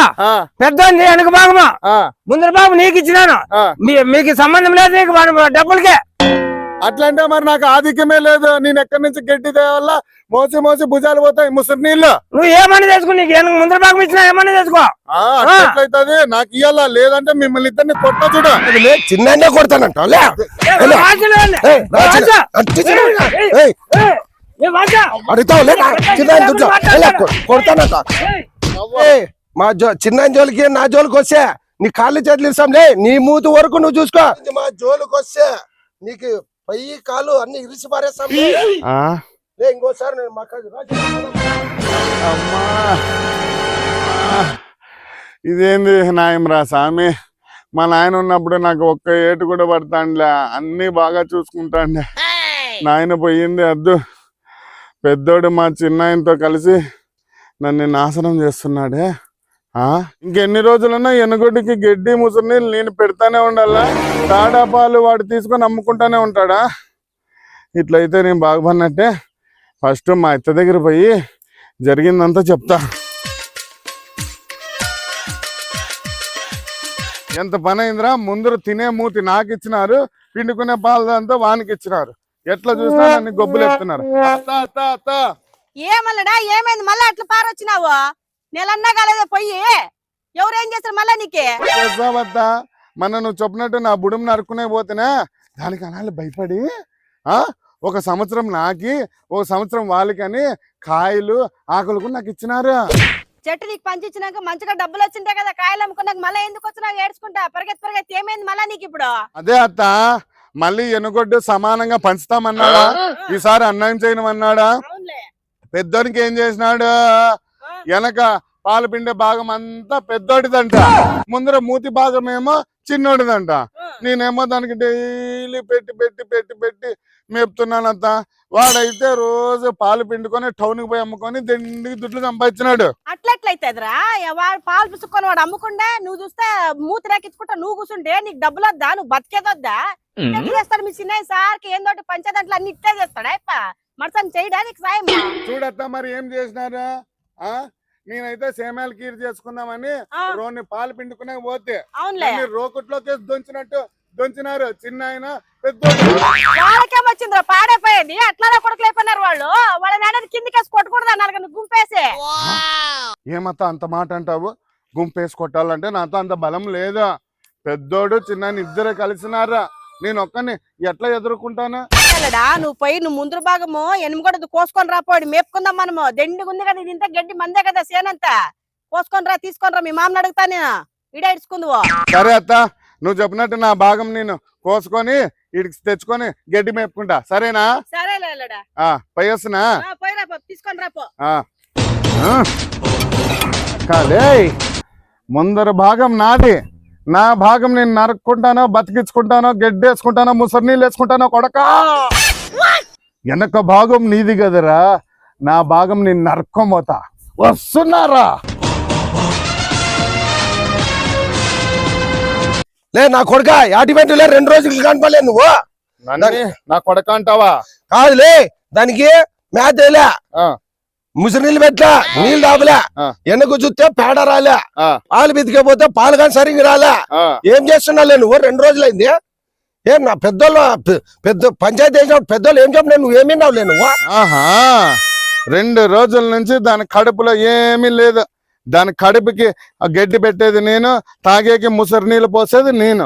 పెద్ద వెనక భాగమా ముందర భాగం నీకు ఇచ్చినాను. మీకు సంబంధం లేదు నీకు డబ్బులకే. అట్లంటే మరి నాకు ఆధిక్యమే లేదు. నేను ఎక్కడి నుంచి గడ్డి తేవాల, మోసి మోసి భుజాలు పోతాయి ముసరి నీళ్ళు. నువ్వు ఏమని తెచ్చుకో, నీకు ఏనుగు ముందర భాగం ఇచ్చినా ఏమని తెచ్చుకో. అట్లయితది, నాకు ఇయ్యాల, లేదంటే మిమ్మల్ని ఇద్దరిని కొట్టా చూడ. చిన్న కొడతానంట కొడతానంట. మా చిన్న జోలికి నా జోలికి వస్తే నీ కాళ్ళు చేతులు ఇస్తాంలే, నీ మూతి వరకు నువ్వు చూసుకో. మా జోలికి వస్తే నీకు పై కాలు అన్ని ఇరిసి పారేస్తాం. ఇంకోసారి నేను అమ్మా ఇదేంది నాయం రా స్వామి. మా నాయన ఉన్నప్పుడు నాకు ఒక్క ఏటు కూడా పడతాండ్లే, అన్ని బాగా చూసుకుంటాండే. నాయన పోయింది అద్దు, పెద్దోడు మా చిన్నాయనతో కలిసి నన్ను నాశనం చేస్తున్నాడే. ఇంకెన్ని రోజులన్నా ఎనుగొడ్డికి గడ్డి ముసురు నీళ్ళు నేను పెడతానే ఉండాలా? తాడా పాలు వాడు తీసుకొని అమ్ముకుంటానే ఉంటాడా? ఇట్లయితే నేను బాగుపడినట్టే. ఫస్ట్ మా అత్త దగ్గర పోయి జరిగిందంతా చెప్తా. ఎంత పని అయిందిరా, ముందర తినే మూతి నాకు ఇచ్చినారు, పిండుకునే పాలదంతా వానికి ఇచ్చినారు. ఎట్లా చూసినా నన్ను గొబ్బులు ఎత్తున్నారు. ఏమల్లడా ఏమైంది మళ్ళా అట్లా పారొచ్చినావు? నెలన్నా కాలేదా పోయి? ఎవరేం చేస్తారు మళ్ళా నీకే? మన నువ్వు చెప్పినట్టు నా బుడుం నరుకునే పోతేనే దానికి అనాలి భయపడి ఒక సంవత్సరం నాకి, ఒక సంవత్సరం వాళ్ళకని కాయలు ఆకులకు నాకు ఇచ్చినారు. చెట్టు నీకు పంచిచ్చినాక మంచిగా డబ్బులు వచ్చింటాయి కదా, కాయలు అమ్ముకున్నాక మళ్ళీ ఎందుకు వచ్చినావు ఏడ్చుకుంటా? పరిగెత్తి ఏమైంది మళ్ళా నీకు ఇప్పుడు? అదే అత్త, మళ్ళీ ఎనుగొడ్డు సమానంగా పంచుతామన్నాడా? ఈసారి అన్యాయం చేయమన్నాడా? పెద్దోనికి ఏం చేసినాడు? వెనక పాలు పిండే భాగం అంతా పెద్దోడిదంట, ముందర మూతి భాగం ఏమో చిన్నోడిదంట. నేనేమో దానికి డైలీ పెట్టి పెట్టి పెట్టి పెట్టి మేపుతున్నానంత. వాడైతే రోజు పాలు పిండుకొని టౌన్ కి పోయి అమ్ముకొని దండికి దుడ్లు సంపాదించినాడు. అట్లెట్లయితేదిరా? వాడు పాలు పిసుకొని వాడు అమ్ముకుంటే నువ్వు చూస్తే మూతి రేకించుకుంటా నువ్వు కూర్చుంటే నీకు డబ్బులు వద్దా? నువ్వు బతికేదొద్దా? చేస్తాడు మీ చిన్న సార్కి ఏందోటి పంచేదాంట్లో అన్ని ఇట్లే చేస్తాడా? మరసని చేయడా నీకు సాయం? చూడత్తా మరి ఏం చేసినారా? నేనైతే సేమ్యాలు కీరు చేసుకుందామని రోని పాలు పిండుకునే పోతే రోకుట్లోకి దొంచినట్టు దొంచినారు. చిన్న ఆయన వాళ్ళకేమొచ్చిందిరా పాడైపోయేది. అట్లానే కొడుకులు అయిపోయినారు వాళ్ళు. వాళ్ళ నాన్న కిందికేసి కొట్టకూడదు అన్నారు గుంపేసి. ఏమత్తా అంత మాట అంటావు? గుంపేసి కొట్టాలంటే నాతో అంత బలం లేదా. పెద్దోడు చిన్న ఇద్దరే కలిసినారా, నేను ఒక్కని ఎట్లా ఎదుర్కొంటానా? నువ్వు పోయి నువ్వు ముందు భాగము ఎనిమిది కోసుకొని రాపోడి మేపుకుందాం. మనము దండిగా ఉంది కదా, ఇది ఇంత గడ్డి మందే కదా సేనంతా. కోసుకొని రా, తీసుకొని రా, మీ మామని అడుగుతా నేను ఇడే ఇడుచుకుందువో. సరే అత్త, నువ్వు చెప్పినట్టు నా భాగం నేను కోసుకొని ఇడికి తెచ్చుకొని గడ్డి మేపుకుంటా, సరేనా? సరేలేడా పోయేస్తున్నా, పోయిరా తీసుకొని రాపో. కాదే ముందర భాగం నాది, నా భాగం నేను నరుక్కుంటానో బతికించుకుంటానో గడ్డేసుకుంటానో ముసరి నీళ్ళు వేసుకుంటానో కొడక. వెనక భాగం నీది కదరా, నా భాగం నేను నరుక్కోమోతా. వస్తున్నారా? లే నా కొడుక యాటిమెంట్లే 2 రోజులు కనపలే నువ్వు. నా కొడక అంటావా? కాదులే, దానికి మేతలే, ముసిరి నీళ్ళు పెట్టా, నీళ్ళు దాపలే, ఎన్నకు చూస్తే పేడ రాలే, పాలు బితికపోతే పాలు కానీ సరిగ్గా రాలే. ఏం చేస్తున్నాలే నువ్వు? 2 రోజులైంది. ఏం నా పెద్దోళ్ళు పెద్ద పంచాయతీ వేసినప్పుడు పెద్దోళ్ళు ఏం చెప్పినా నువ్వు ఏమిన్నావులే నువ్వు? 2 రోజుల నుంచి దాని కడుపులో ఏమీ లేదు. దాని కడుపుకి గడ్డి పెట్టేది నేను, తాగేకి ముసరి నీళ్ళు పోసేది నేను.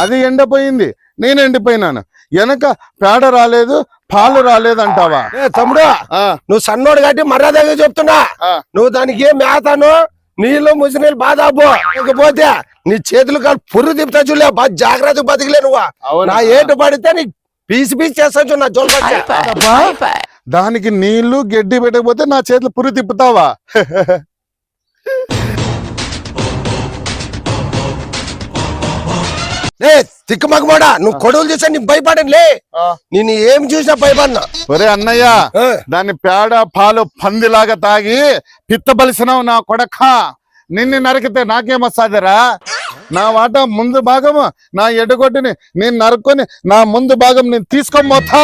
అది ఎండిపోయింది, నేను ఎండిపోయినాను. వెనక పేడ రాలేదు, పాలు రాలేదు అంటావా? తమ్ముడు, నువ్వు సన్నోడు కాబట్టి మర్యాదగా చెప్తున్నా. నువ్వు దానికి మేతాను నీళ్ళు ముసి నీళ్ళు బాధాబో, ఇకపోతే నీ చేతులు కాదు పుర్రు తిప్పుతా చూలే, బాగా జాగ్రత్త బతికలే నువ్వు. నా ఏటు పడితే నీ పీసి పీసి చేస్తా చూ నా జోలు. దానికి నీళ్లు గడ్డి పెట్టకపోతే నా చేతులు పుర్రు తిప్పుతావా? లే తిక్కమగమోడా, నువ్వు కొడువులు చూసా నీకు భయపడలే, నేను ఏం చూసినా భయపడినా. ఒరే అన్నయ్య, దాని పేడ పాలు పందిలాగా తాగి పిత్తబలిసినావు నా కొడక. నిన్ను నరికితే నాకేమొస్తాదిరా? నా వాట ముందు భాగము నా ఎడగొడ్డిని నేను నరుక్కొని నా ముందు భాగం నేను తీసుకొని పోతా.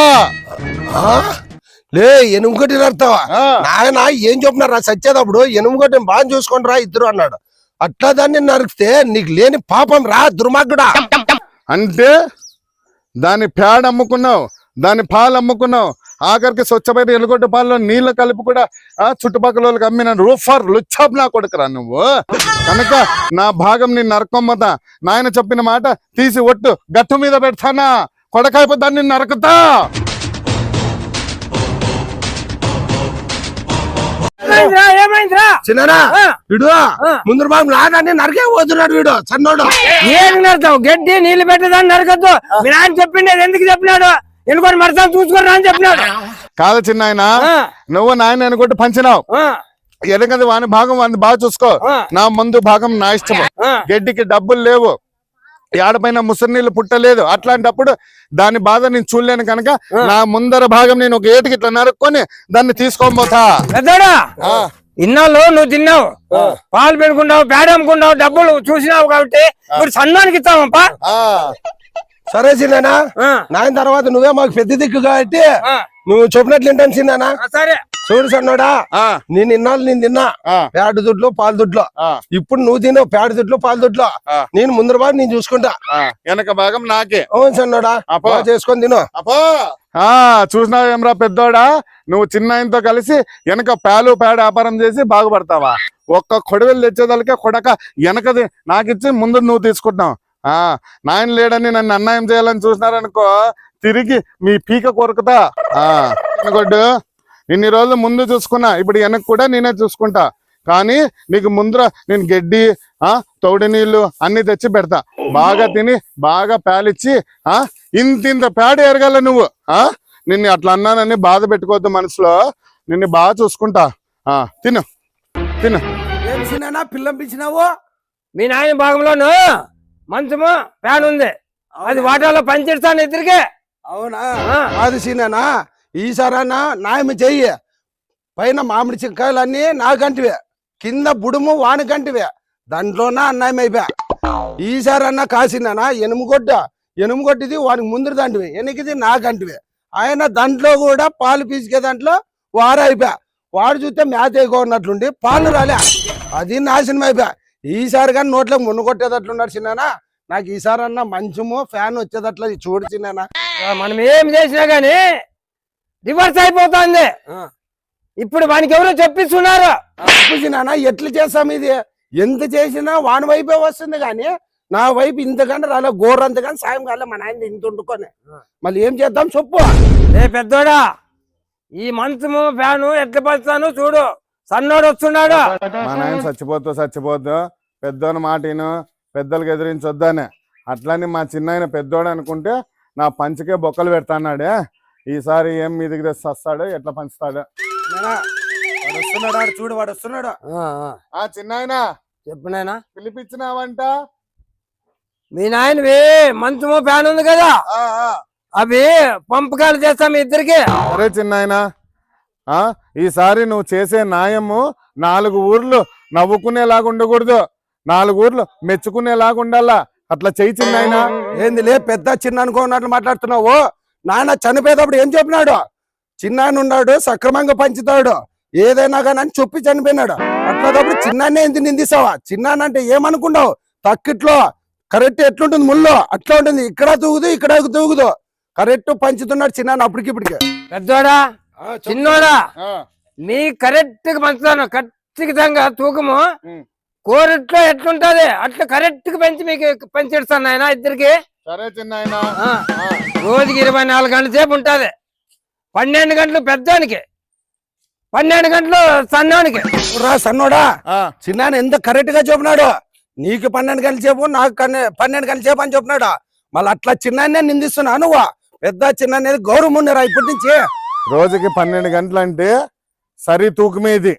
లే ఎనుముగొట్టి నడతావా? నాయన ఏం చెప్పినారా సచ్చేటప్పుడు? ఎనుముగొట్టిని బాగా చూసుకొని రా ఇద్దరు అన్నాడు. అట్లా దాన్ని నరికితే నీకు లేని పాపం రా దుర్మార్గుడా. అంటే దాని పేడ అమ్ముకున్నావు, దాని పాలు అమ్ముకున్నావు, ఆఖరికి స్వచ్ఛమైన ఎలుగొడ్డ పాలలో నీళ్లు కలిపి కూడా చుట్టుపక్కల వాళ్ళకి అమ్మిన రూఫర్ లుచ్చాబ్ నా కొడుకురా నువ్వు. కనుక నా భాగం నీ నరకొమ్మతా. నాయన చెప్పిన మాట తీసి ఒట్టు గట్టు మీద పెడతానా, కొడకాయపో దాన్ని నరకుతా. ఏమైందిరా? చిన్ననా వీడు ముందు బాబు నాదాన్ని నరికే పోతున్నాడు వీడు సన్నోడు. ఏం నడతావు? గడ్డి నీళ్లు పెట్టేదాన్ని నరకద్దు. మీ నాయన చెప్పిండే ఎందుకు చెప్పినాడు? ఎన్నుకొని మరసాలు చూసుకున్నా అని చెప్పినాడు. కాదు చిన్నాయన, నువ్వు నాయన అనుకుంటే పంచినావు. ఎందుకంటే వాని భాగం వాడిని బాగా చూసుకో. నా ముందు భాగం నా ఇష్టము. గడ్డికి డబ్బులు లేవు, ఏడపైన ముసరి నీళ్ళు పుట్టలేదు. అట్లాంటప్పుడు దాని బాధ నేను చూడలేను కనుక నా ముందర భాగం నేను ఒక ఏటికి ఇట్లా నరుక్కొని దాన్ని తీసుకోబోతా. ఇన్నాళ్ళు నువ్వు తిన్నావు, పాలు పెట్టుకుంటావు, పేడ అమ్ముకుంటావు, డబ్బులు చూసినావు కాబట్టి ఇప్పుడు సన్నానికి ఇస్తామప్పా. సరే చిన్నానా, నాయన తర్వాత నువ్వే మాకు పెద్ద దిక్కు కాబట్టి నువ్వు చెప్పినట్లు వింటాను చిన్నానా. సరే చూడు సన్నోడా, నేను ఇన్నాళ్ళు నేను తిన్నా పేడ దుడ్లు పాలు దుడ్లు. ఇప్పుడు నువ్వు తిన్నావు పేడ దుడ్లు పాలు దుడ్లు. నేను ముందర బాగా నేను చూసుకుంటా, వెనక భాగం నాకే. అవును సన్నోడా, చేసుకొని తిను. చూసినావేమ్రా పెద్దోడా, నువ్వు చిన్నాయనతో కలిసి వెనక పాలు పేడ వ్యాపారం చేసి బాగుపడతావా? ఒక్క కొడవలు తెచ్చేదానికే కొడక వెనకది నాకిచ్చి ముందు నువ్వు తీసుకుంటున్నావు. నాయన లేడని నన్ను అన్యాయం చేయాలని చూసినారనుకో, తిరిగి మీ పీక కొరుకుతా. అనుకోడ్డు, ఇన్ని రోజులు ముందు చూసుకున్నా, ఇప్పుడు వెనక్కి కూడా నేనే చూసుకుంటా. కానీ నీకు ముందర నేను గడ్డి తౌడి నీళ్లు అన్ని తెచ్చి పెడతా. బాగా తిని బాగా పేలిచ్చి ఇంత పేడ ఎరగాల నువ్వు. నిన్ను అట్లా అన్నానని బాధ పెట్టుకోవద్దు మనసులో. నిన్ను బాగా చూసుకుంటా. తిను తిను. ఏం చిన్నానా పిల్లంపించినావు? మీ నాయన భాగంలోను మంచము ఫ్యాన్ ఉంది, అది వాటాలో పనిచేస్తాను ఇద్దరికి. అవునా? అది చిన్నానా, ఈసారన్నా న్యాయం చెయ్యి. పైన మామిడి చిక్కాయలన్నీ నాకంటివే, కింద బుడుము వానికంటివే, దాంట్లోనా అన్యాయం అయిపోయా. ఈసారన్నా కాసినానా ఎనుముగొట్టిది వానికి ముందు దంటివే, వెనకిది నాకంటివే. ఆయన దాంట్లో కూడా పాలు పీసుకే దాంట్లో వారైపోయా. వాడు చూస్తే మేత ఎక్కున్నట్లుండి పాలు రాలే, అది నాశనం అయిపోయా. ఈసారి కానీ నోట్లో మునుగొట్టేటట్లున్నాడు చిన్నానా. నాకు ఈసారి అన్నా మంచము ఫ్యాన్ వచ్చేటట్లు చూడు చిన్నానా. మనం ఏం చేసినా గానీ రివర్స్ అయిపోతుంది. ఇప్పుడు వానికి ఎవరో చెప్పిస్తున్నారు. చిన్నానా ఎట్లు చేస్తాం ఇది? ఎంత చేసినా వాని వైపే వస్తుంది కానీ నా వైపు ఇంతకంటే రాలే, గోరంతగాని సాయం కాలే. మా నాయన ఇంత వండుకొని మళ్ళీ ఏం చేద్దాం చెప్పు. ఏ పెద్దోడా, ఈ మంచము ఫ్యాను ఎట్లా పలుస్తాను చూడు, సన్నోడు వస్తున్నాడు. మా నాయన చచ్చిపోద్దు పెద్దోని మాటను పెద్దలకు ఎదిరించొద్దానే. అట్లని మా చిన్నాయన పెద్దోడు అనుకుంటే నా పంచకే బొక్కలు పెడతాన్నాడే. ఈసారి ఏం మీ దగ్గర వస్తాడు, ఎట్లా పంచుతాడు? వాడు వస్తున్నాడు, చూడు వాడు వస్తున్నాడు. చిన్నాయన చెప్పినాయనా పిలిపించినావంట? మీ నాయనవి మంచము ఫ్యాన్ ఉంది కదా, అవి పంపకాలు చేస్తాం మీ ఇద్దరికి. సరే చిన్నాయన, ఈసారి నువ్వు చేసే న్యాయము 4 ఊర్లు నవ్వుకునేలాగా ఉండకూడదు, 4 ఊర్లు మెచ్చుకునేలాగా ఉండాలా. అట్లా చెయ్యి చిన్నాయన. ఏంది లే పెద్ద చిన్న అనుకున్నట్లు మాట్లాడుతున్నావు? నాయన చనిపోయేటప్పుడు ఏం చెప్పినాడు? చిన్నాయన ఉన్నాడు, సక్రమంగా పంచుతాడు ఏదైనా కానీ అని చెప్పి చనిపోయినాడు. అట్లాటప్పుడు చిన్నాన్నే ఎందుకు నిందిస్తావా? చిన్నాన్న అంటే ఏమనుకున్నావు? తక్కిట్లో కరెక్ట్ ఎట్లుంటుంది ముళ్ళు అట్లా ఉంటుంది, ఇక్కడ తూగుదు ఇక్కడ తూగుదు. కరెక్ట్ పంచుతున్నాడు చిన్నాన్న అప్పటికిప్పటికే. పెద్దోడా చిన్నోడా, మీ కరెక్ట్ గా పంచుతాను. ఖచ్చితంగా తూకము కోరట్లో ఎట్లుంటది అట్లా కరెక్ట్ గా పెంచి మీకు పంచిస్తాను ఆయన ఇద్దరికి. సరే చిన్నాయన. రోజుకి 24 గంటల సేపు ఉంటది. 12 గంటలు పెద్దోనికి, 12 గంటలు సన్నోనికి. రా సన్నోడా, చిన్నాయన ఎంత కరెక్ట్ గా చెప్పినాడు. నీకు 12 గంటల సేపు, నాకు 12 గంటల సేపు అని చెప్పినాడు. మళ్ళీ అట్లా చిన్నాయనే నిందిస్తున్నా నువ్వు? పెద్ద చిన్న అనేది గౌరవం ఉన్నారా ఇప్పటి నుంచి? రోజుకి 12 గంటలు అంటే సరి తూకమే ఇది.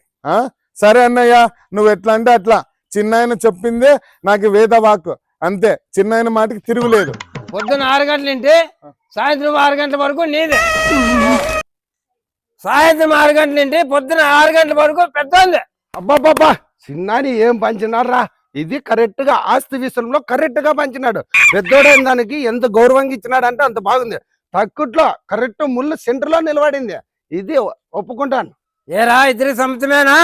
సరే అన్నయ్య, నువ్వు ఎట్లా అంటే అట్లా. చిన్నాయన చెప్పిందే నాకు వేద వాక్కు, అంతే. చిన్నాయన మాటకి తిరుగులేదు. పొద్దున్న 6 గంటలుంటే సాయంత్రం 6 గంటల వరకు నీదే, సాయంత్రం 6 గంటలుంటే పొద్దున్న 6 గంటల వరకు పెద్దోంది. అబ్బాబ్బా, చిన్నాని ఏం పంచినారా? ఇది కరెక్ట్ గా ఆస్తి విషయంలో కరెక్ట్ గా పంచినాడు. పెద్దోడైన దానికి ఎంత గౌరవంగా ఇచ్చినాడు అంటే అంత బాగుంది. తక్కుట్లో కరెక్ట్ ముళ్ళు సెంటర్ లో నిలబడింది, ఇది ఒప్పుకుంటాను. ఏరా ఇద్దరికి సమ్మతమేనా?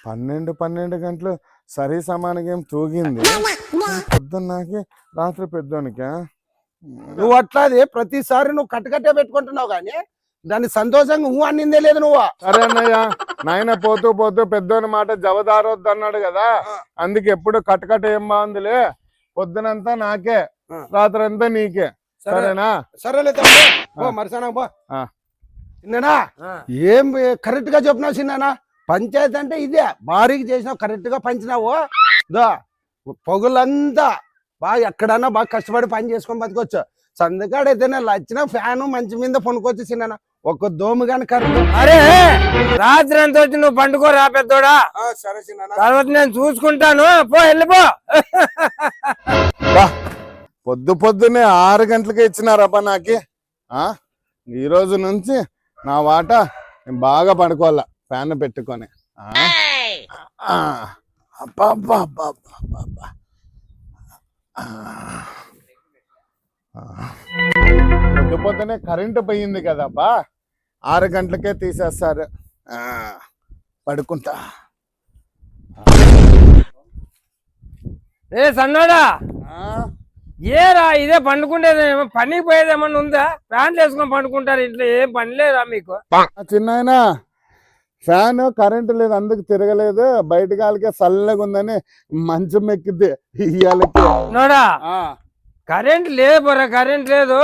12 గంటలు సరి సమానంగా ఏం తూగింది. పొద్దున్నకి రాత్రి పెద్దోనికి నువ్వు అట్లాది ప్రతిసారి నువ్వు కట్టకట్టే పెట్టుకుంటున్నావు కానీ దాన్ని సంతోషంగా అన్నిందే లేదు నువ్వు. సరే అన్నయ్య, నాయన పోతూ పోతూ పెద్దోని మాట జవదారొద్దు అన్నాడు కదా, అందుకే ఎప్పుడు కట్టకట్ట ఏం బాగుందిలే, పొద్దునంతా నాకే, రాత్రి అంతా నీకే. సరేనా? సరేలే తమ్ముడు, మరిసానా బా. చిన్ననా ఏం కరెక్ట్ గా చెప్పినావు చిన్ననా. పంచాయతీ అంటే ఇదే, భారీగా చేసినావు, కరెక్ట్ గా పంచినావు. పొగులంతా బాగా ఎక్కడన్నా బాగా కష్టపడి పని చేసుకొని బతకొచ్చు. సందుకాడైతేనే లచ్చిన ఫ్యాను మంచి మీద పనుకోవచ్చు చిన్న, ఒక్క దోము గాని కరెక్ట్. అరే రాత్రి అంత వచ్చి నువ్వు పండుకోరా పెద్దోడా, సరే చిన్న, తర్వాత నేను చూసుకుంటాను, పో వెళ్ళిపో. పొద్దున్నే 6 గంటలకే ఇచ్చినారబ్బా నాకి. ఈ రోజు నుంచి నా వాట నేను బాగా పడుకోవాలా ఫ్యాన్ పెట్టుకొని. పొద్దునే కరెంటు పోయింది కదబ్బా, 6 గంటలకే తీసేస్తారు. పడుకుంటా. ఏ సన్నోడా, ఏరా ఇదే పండుకుంటేది, పనికి పోయేదేమన్నా ఉందా? ఫ్యాన్లు వేసుకొని పండుకుంటారు ఇంట్లో, ఏం పని లేదా మీకు? చిన్నాయన ఫ్యాన్ కరెంటు లేదు, అందుకు తిరగలేదు, బయట గాలికే చల్లగా ఉందని మంచం ఎక్కిద్ది ఇయ్యాలకి. నోడా కరెంట్ లేదు పోరా, కరెంట్ లేదు,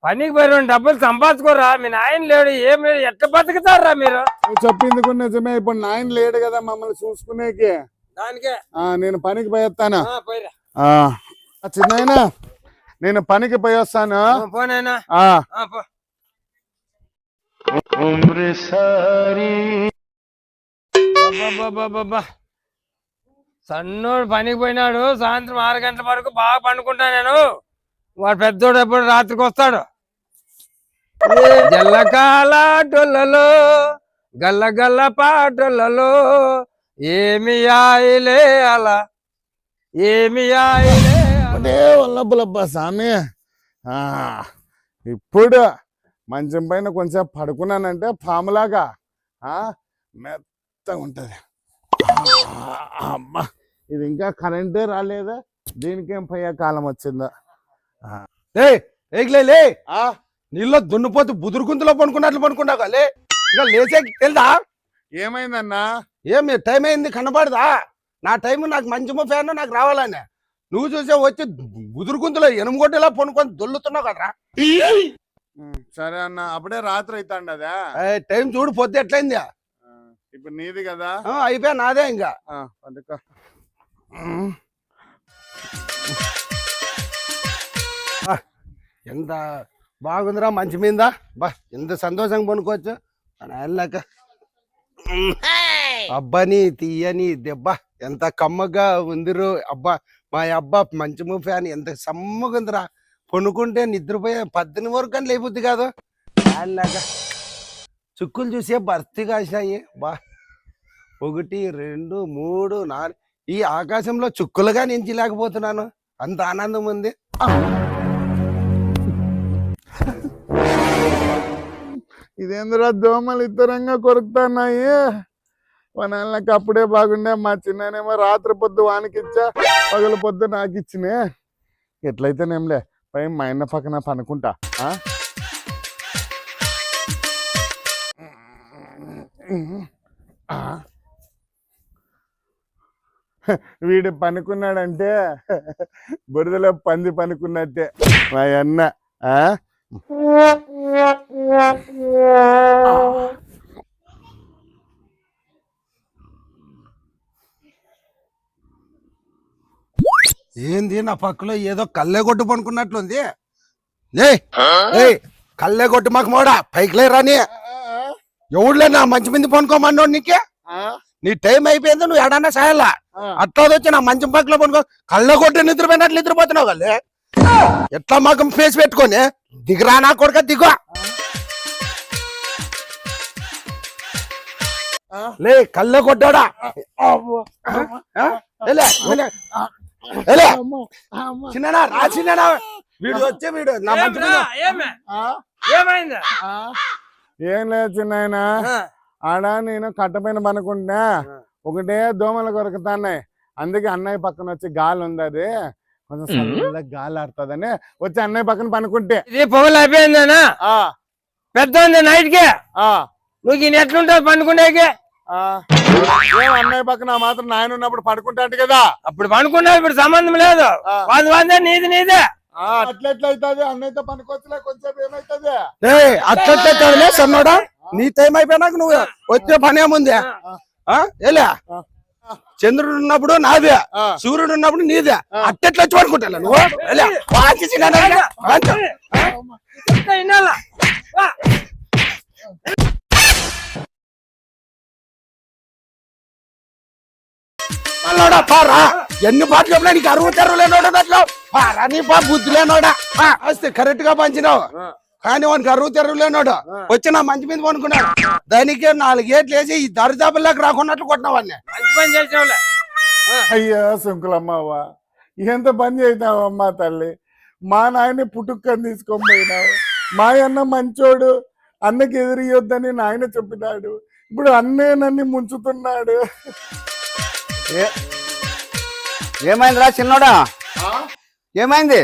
పనికి పోయి 2 డబ్బులు సంపాదించుకోరా. మీ నాయన లేడు, ఏం లేదు, ఎట్లా బతుకుతారా మీరు? నువ్వు చెప్పింది కూడా నిజమే, ఇప్పుడు నాయన లేడు కదా మమ్మల్ని చూసుకునేకి, దానికే నేను పనికి పోయేస్తాను. పోయిరా చిన్నాయన, నేను పనికి పోయొస్తాను. పోనైనా పో. సన్నోడు పనికి పోయినాడు, సాయంత్రం 6 గంటల వరకు బాగా పండుకుంటా నేను. వాడు పెద్దోడు ఎప్పుడు రాత్రికి వస్తాడు. జల్లకాలాటోళ్ళలో గల్ల గల్ల పాటలలో ఏమి ఆయిలే అలా, ఏమి ఆయిలే ఒకటే వల్లబ్బులబ్బా స్వామి. ఇప్పుడు మంచం పైన కొంచెం పడుకున్నానంటే పాములాగా మెత్తగా ఉంటది. అమ్మా, ఇది ఇంకా కరెంటే రాలేదా, దీనికేం పోయే కాలం వచ్చిందా? లే నీళ్ళ దున్నుపోతు బుదురు గుంతలో పనుకున్నట్లు పనుకున్నావు లే, ఇంకా లేచే తెలుదా? ఏమైందన్నా? ఏమి టైం అయింది కనపడదా? నా టైం నాకు మంచి ఫ్యాన్ నాకు రావాలని, నువ్వు చూసే వచ్చి బుదురు గుంతలో ఎనుమగొట్టేలా పనుకొని దొల్లుతున్నావు కదరా. సరే అన్న, అప్పుడే రాత్రి అవుతాండి అదా. టైం చూడు పొద్దు ఎట్లయింది. ఇప్పుడు నీది కదా, అయిపోయా నాదే ఇంకా. అందుకో ఎంత బాగుందిరా మంచి మీద, బా ఎంత సంతోషంగా పనుకోవచ్చు. నాయనలేక అబ్బాని తీయని దెబ్బ ఎంత కమ్మగా ఉందిరు. అబ్బా మా అబ్బా మంచి ఫ్యాన్ ఎంత సమ్మగా ఉందిరా, కొనుక్కుంటే నిద్రపోయే 10 వరకు కానీ లేకపోద్ది కాదు. నాయనలేక చుక్కులు చూసే భర్తీ కాసినాయి. బా 1 2 3 4 ఈ ఆకాశంలో చుక్కులుగా నుంచి లేకపోతున్నాను, అంత ఆనందం ఉంది. ఇదేంద్రా దోమలు ఇద్దరంగా కొరుకుతున్నాయి. వాళ్ళకి అప్పుడే బాగుండే, మా చిన్ననేమో రాత్రి పొద్దు వానికిచ్చా, పగల పొద్దు నాకు ఇచ్చినే. ఎట్లయితేనేంలే పై మా ఆయన పక్కన పనుకుంటా. వీడు పనుకున్నాడంటే బురదలో పంది పనుకున్నట్టే మా అన్న. ఏంది నా పక్కలో ఏదో కళ్ళే కొట్టు పనుకున్నట్లుంది. కళ్ళే కొట్టు మాకు మోడా పైకి లేరాని ఎవడులే నా మంచి మంది పనుకోమన్నాడు నీకే. నీ టైం అయిపోయింది, నువ్వు ఎడన్నా సాయాలా అట్లా వచ్చి నా మంచం పక్కలో పనుకో. కళ్ళ కొట్టి నిద్రపోయినట్లు నిద్రపోతున్నావు కళ్ళే. ఎట్లా మాకు ఫేస్ పెట్టుకొని దిగురా నా కొడుక దిగు. లే కళ్ళే కొట్టాడా చిన్ననా రా చిన్ననా, వీడు వచ్చే వీడు నా మంచి ఏమైందా? ఏం లేదు చిన్నాయన, ఆడ నేను కట్టపైన పనుకుంటున్నా, ఒకటే దోమలు కొరుకుతాన్నాయి. అందుకే అన్నయ్య పక్కన వచ్చి గాలి ఉంది, అది కొంచెం చల్లగా గాలి ఆడుతుందని వచ్చి అన్నయ్య పక్కన పనుకుంటే ఇది పొగలు అయిపోయిందనా ఆ పెద్ద ఉంది నైట్ కి ఆ నువ్వు ఈయన ఎట్లుంటావు పండుకునేకి ఆ. ఏం అన్నయ్య పక్కన ఆ మాత్రం నాయన ఉన్నప్పుడు పడుకుంటాంట కదా అప్పుడు పండుకున్నావు ఇప్పుడు సంబంధం లేదు ఆ. వందే నీదే అట్లెట్లా అవుతుంది అన్నయ్యతో పనుకోవచ్చులే కొంచెం ఏమైతుంది అట్లే సన్నోడా నీ టైం అయిపోయినాక నువ్వు వచ్చే పని ఏముంది ఏలే చంద్రుడు ఉన్నప్పుడు నాదే సూర్యుడు ఉన్నప్పుడు నీదే అట్టెట్లా వచ్చి పడుకుంటా నువ్వు ఏలే, వాచి చిన్నదా? వాచి. మళ్ళోడా పారా ఎన్ని పాటలు చెప్పినా నీకు 60 లేనోడా దాంట్లో పారా నీ బా బుద్ధి లేనోడా వస్తే కరెక్ట్ గా పంచినావు కానీ వానికి 60 లేనోడు వచ్చి నా మంచి మీద పనుకున్నాడు దానికి 4 గేట్లు వేసి ఈ దరిదాపుల్లోకి రాకున్నట్లు కొట్టినావు వాడిని. మంచి పని చేసావులే అయ్యా శంకులమ్మవ్వా ఎంత పని చేసినావు అమ్మా తల్లి మా నాయన్ని పుట్టుక్కని తీసుకొని పోయినావు మా అన్న మంచోడు అన్నకి ఎదురియొద్దని నాయన చెప్పినాడు ఇప్పుడు అన్నే నన్ను ముంచుతున్నాడు ఏమైందిరా చిన్నోడా ఏమైంది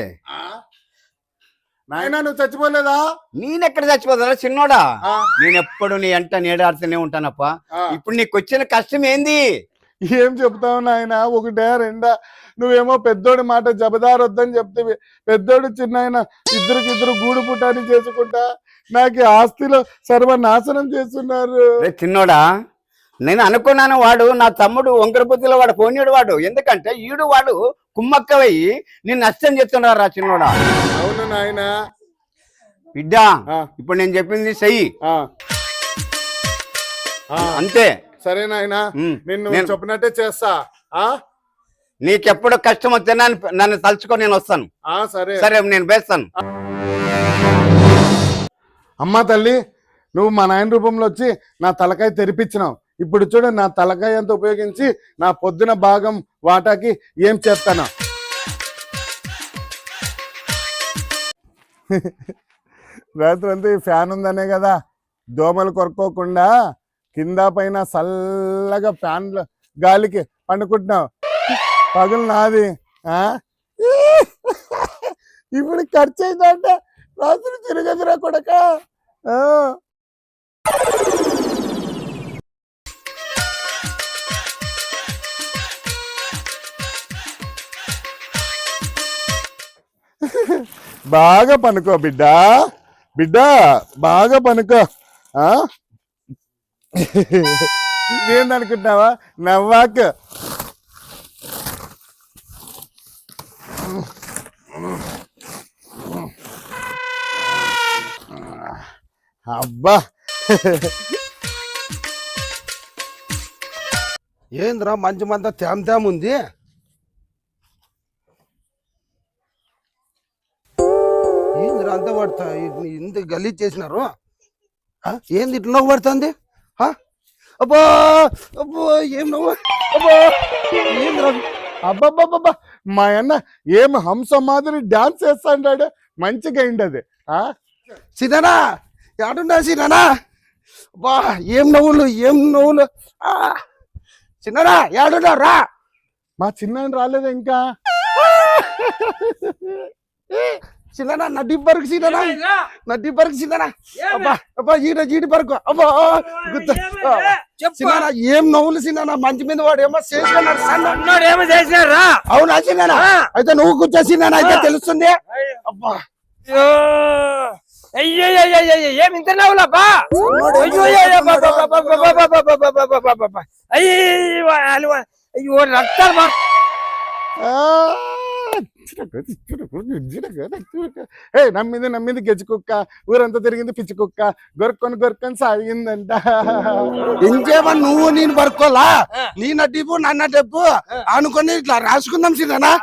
నాయన నువ్వు చచ్చిపోలేదా నేనెక్కడ చచ్చిపోతారా చిన్నోడా ఆ. నేను ఎప్పుడు నీ అంట నీడాడుతూనే ఉంటానప్ప ఆ. ఇప్పుడు నీకు వచ్చిన కష్టం ఏంది ఏం చెప్తావు నాయన ఒకటే రెండా నువ్వేమో పెద్దోడి మాట జబదారొద్దని చెప్తే పెద్దోడు చిన్నాయన ఇద్దరు గూడు పుటాని చేసుకుంటా నాకు ఈ ఆస్తిలో సర్వనాశనం చేస్తున్నారు రే చిన్నోడా నేను అనుకున్నాను వాడు నా తమ్ముడు వంకరపుత్తిలో వాడు పోనీడు వాడు ఎందుకంటే ఈడు వాడు కుమ్మక్కవయ్యి నేను నష్టం చేస్తున్నాడు రా చిన్నోడా అవును నాయన బిడ్డ ఆ. ఇప్పుడు నేను చెప్పింది చెయ్యి అంతే సరే నాయన ఉమ్. నిన్ను నేను- చెప్పినట్టే చేస్తా ఆ నీకెప్పుడు కష్టం వస్తే నన్ను తలుచుకొని నేను వస్తాను సరే సరే నేను వేస్తాను అమ్మా తల్లి నువ్వు మా నాయన రూపంలో వచ్చి నా తలకాయ తెరిపించినావు ఇప్పుడు చూడు నా తలకాయ అంతా ఉపయోగించి నా పొద్దున భాగం వాటాకి ఏం చేస్తాను రాత్రి అంతా ఈ ఫ్యాన్ ఉందనే కదా దోమలు కొరుక్కోకుండా కింద పైన చల్లగా ఫ్యాన్ గాలికి పండుకుంటున్నావు పగులు నాది ఆ ఇప్పుడు ఖర్చు అయిందంటే రాత్రి తిరగదురా కొడక బాగా పనుకో బిడ్డ బిడ్డ బాగా పనుకో ఆ ఏందనుకుంటున్నావా నవ్వాక అబ్బా ఏంద్రా మంచి మంత తేమ ఉంది ఏంద్రా అంతా పడతా ఇంత గలీజ్ చేసినారు ఏంది ఇట్లా నవ్వు పడుతుంది అబ్బా అబ్బో ఏం నవ్వు అబ్బా ఏంద్రా అబ్బబ్బబ్బబ్బా మా అన్న ఏం హంస మాదిరి డాన్స్ చేస్తాడు మంచిగా అయింది ఆ సీనానా ఏడున్నా సీనానా అబ్బా ఏం నవ్వులు చిన్నరా ఏడున్నా రా మా చిన్న రాలేదు ఇంకా చిన్ననా నడ్డి పరుకు సీనానా నడ్డి పరుకు సీనానా అబ్బా అబ్బా జీడి పరుకు అబ్బా చిన్నానా ఏం నవ్వులు సీనానా మంచి మీద వాడు ఏమో చేసినాడు సన్న ఏమో చేసినారా అవునా చిన్నానా అయితే నువ్వు కూర్చోసినానా అయితే తెలుస్తుంది అబ్బా అయ్యో ఏమి ఇంత నవ్వులప్పా అయ్యో రక్తాలు ఏ నమ్మింది గెజ్జి కుక్క ఊరంతా తిరిగింది పిచ్చి కుక్క గొరుక్కొని సాగిందంట ఇంకేమన్నా నువ్వు నేను పరుకోలా నీ నడ్డిపు నన్న డబ్బు అనుకొని ఇట్లా రాసుకుందాం సీనానా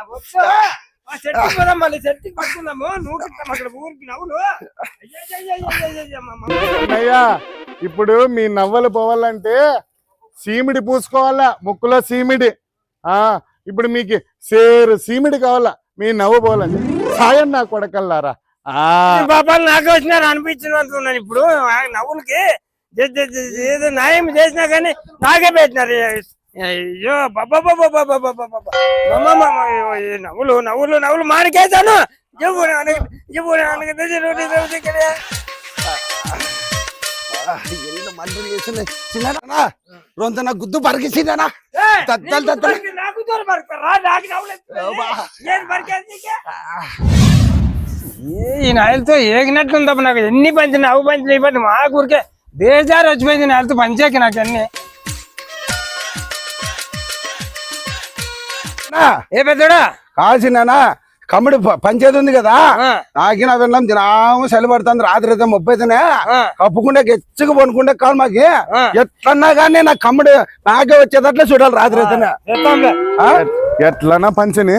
మళ్ళీ చెట్టుకి పట్టుకుందాము నువ్వు అక్కడ ఊరికి నవ్వులు అయ్యా ఇప్పుడు మీ నవ్వలు పోవాలంటే సీమిడి పూసుకోవాలా ముక్కులో సీమిడి ఇప్పుడు మీకు సేరు సీమిడి కావాలా మీ నవ్వు పోవాలండి సాయం నా కొడకల్లారా పాపాలు నాకు వచ్చినారు అనిపించినంటున్నాను ఇప్పుడు నవ్వులకి ఏదో న్యాయం చేసినా కానీ నాకే పెట్టినారు అయ్యో బాబా నవ్వులు నవ్వులు నవ్వులు మానికేశాను మంటలు చేస్తున్నాయి చిన్న రొంత నా గుద్దు పరిగెసిందనా దద్దలు దద్దలు ఈ నాయలతో ఏగినట్లుందప్ప నాకు ఎన్ని పంచిన అవి పంచిన ఇవ్వండి మా ఊరికే బేజారు వచ్చిపోయింది నాయలతో పంచాకి నాకు అన్ని ఏ పెద్దోడా కాల్సిందనా కమ్ముడు పంచేది ఉంది కదా నాకి నా వెళ్ళాం దినాము చలి పడుతుంది రాత్రి అయితే 30 కప్పుకుంటే గెచ్చుకు పనుకుంటే కాదు మాకి ఎట్లన్నా కానీ నా కమ్ముడు నాకే వచ్చేటట్లే చూడాలి రాత్రి అయితే ఎట్లనా పంచని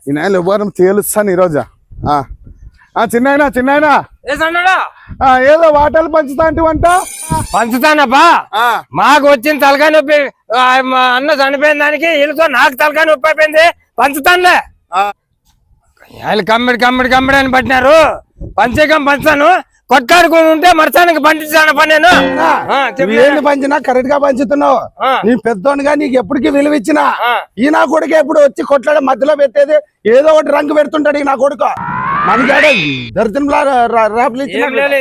ఈ నెల ఎవరు తేలుస్తాను ఈరోజు చిన్నాయనా ఏదో వాటలు పంచుతా అంట పంచుతానబ్బా మాకు వచ్చిన తలకాయ నొప్పి మా అన్న చనిపోయిన దానికి వీళ్ళతో నాకు తలకాయ నొప్పి అయిపోయింది పంచుతానులే వాళ్ళు కమ్మిడి అని పట్టినారు పంచేకం పంచుతాను కొట్టాడుకుని ఉంటే మరసానికి పండించాను పని నేను ఏంటి పంచినా కరెక్ట్ గా పంచుతున్నావు నీ పెద్దోనిగా నీకు ఎప్పటికీ విలువ ఇచ్చినా ఈ నా కొడుకు ఎప్పుడు వచ్చి కొట్లాడే మధ్యలో పెట్టేది ఏదో ఒకటి రంగు పెడుతుంటాడు ఈ నా కొడుకు మనకి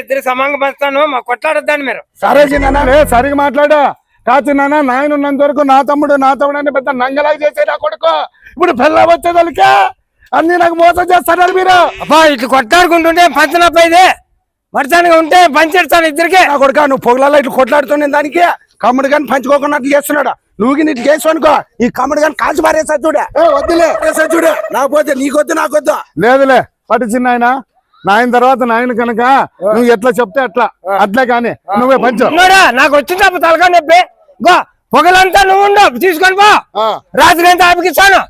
ఇద్దరు సమంగా పంచుతాను మా కొట్లాడొద్దాన్ని మీరు సరే చిన్న సరిగా మాట్లాడా కాచిన్నానా నాయన ఉన్నంత వరకు నా తమ్ముడు అని పెద్ద నంగలాగా చేసే నా కొడుకు ఇప్పుడు పిల్ల వచ్చేదానికే అన్ని నాకు మోసం చేస్తున్నారు మీరు అబ్బా ఇట్లా కొట్లాడుకుంటుంటే పంచినప్పైదే మరసానిగా ఉంటే పంచేస్తాను ఇద్దరికే నా కొడుక నువ్వు పొగలలో ఇట్లా కొట్లాడుతున్నా దానికి కమ్ముడు కానీ పంచుకోకుండా చేస్తున్నాడు నువ్వు నీటి కేసు అనుకో ఈ కమ్ముడు కానీ కాల్చి పారేసా చూడే వద్దులే చూడే లేకపోతే నీకొద్దు నాకొద్దు లేదులే పట్టు చిన్నాయన నాయన తర్వాత నాయన కనుక నువ్వు ఎట్లా చెప్తే అట్లా కానీ నువ్వే పంచు నాకు వచ్చింది తలకా నొప్పి పొగలంతా నువ్వు ఉండవు తీసుకొని పో రాత్రి అంతా ఆపికిస్తాను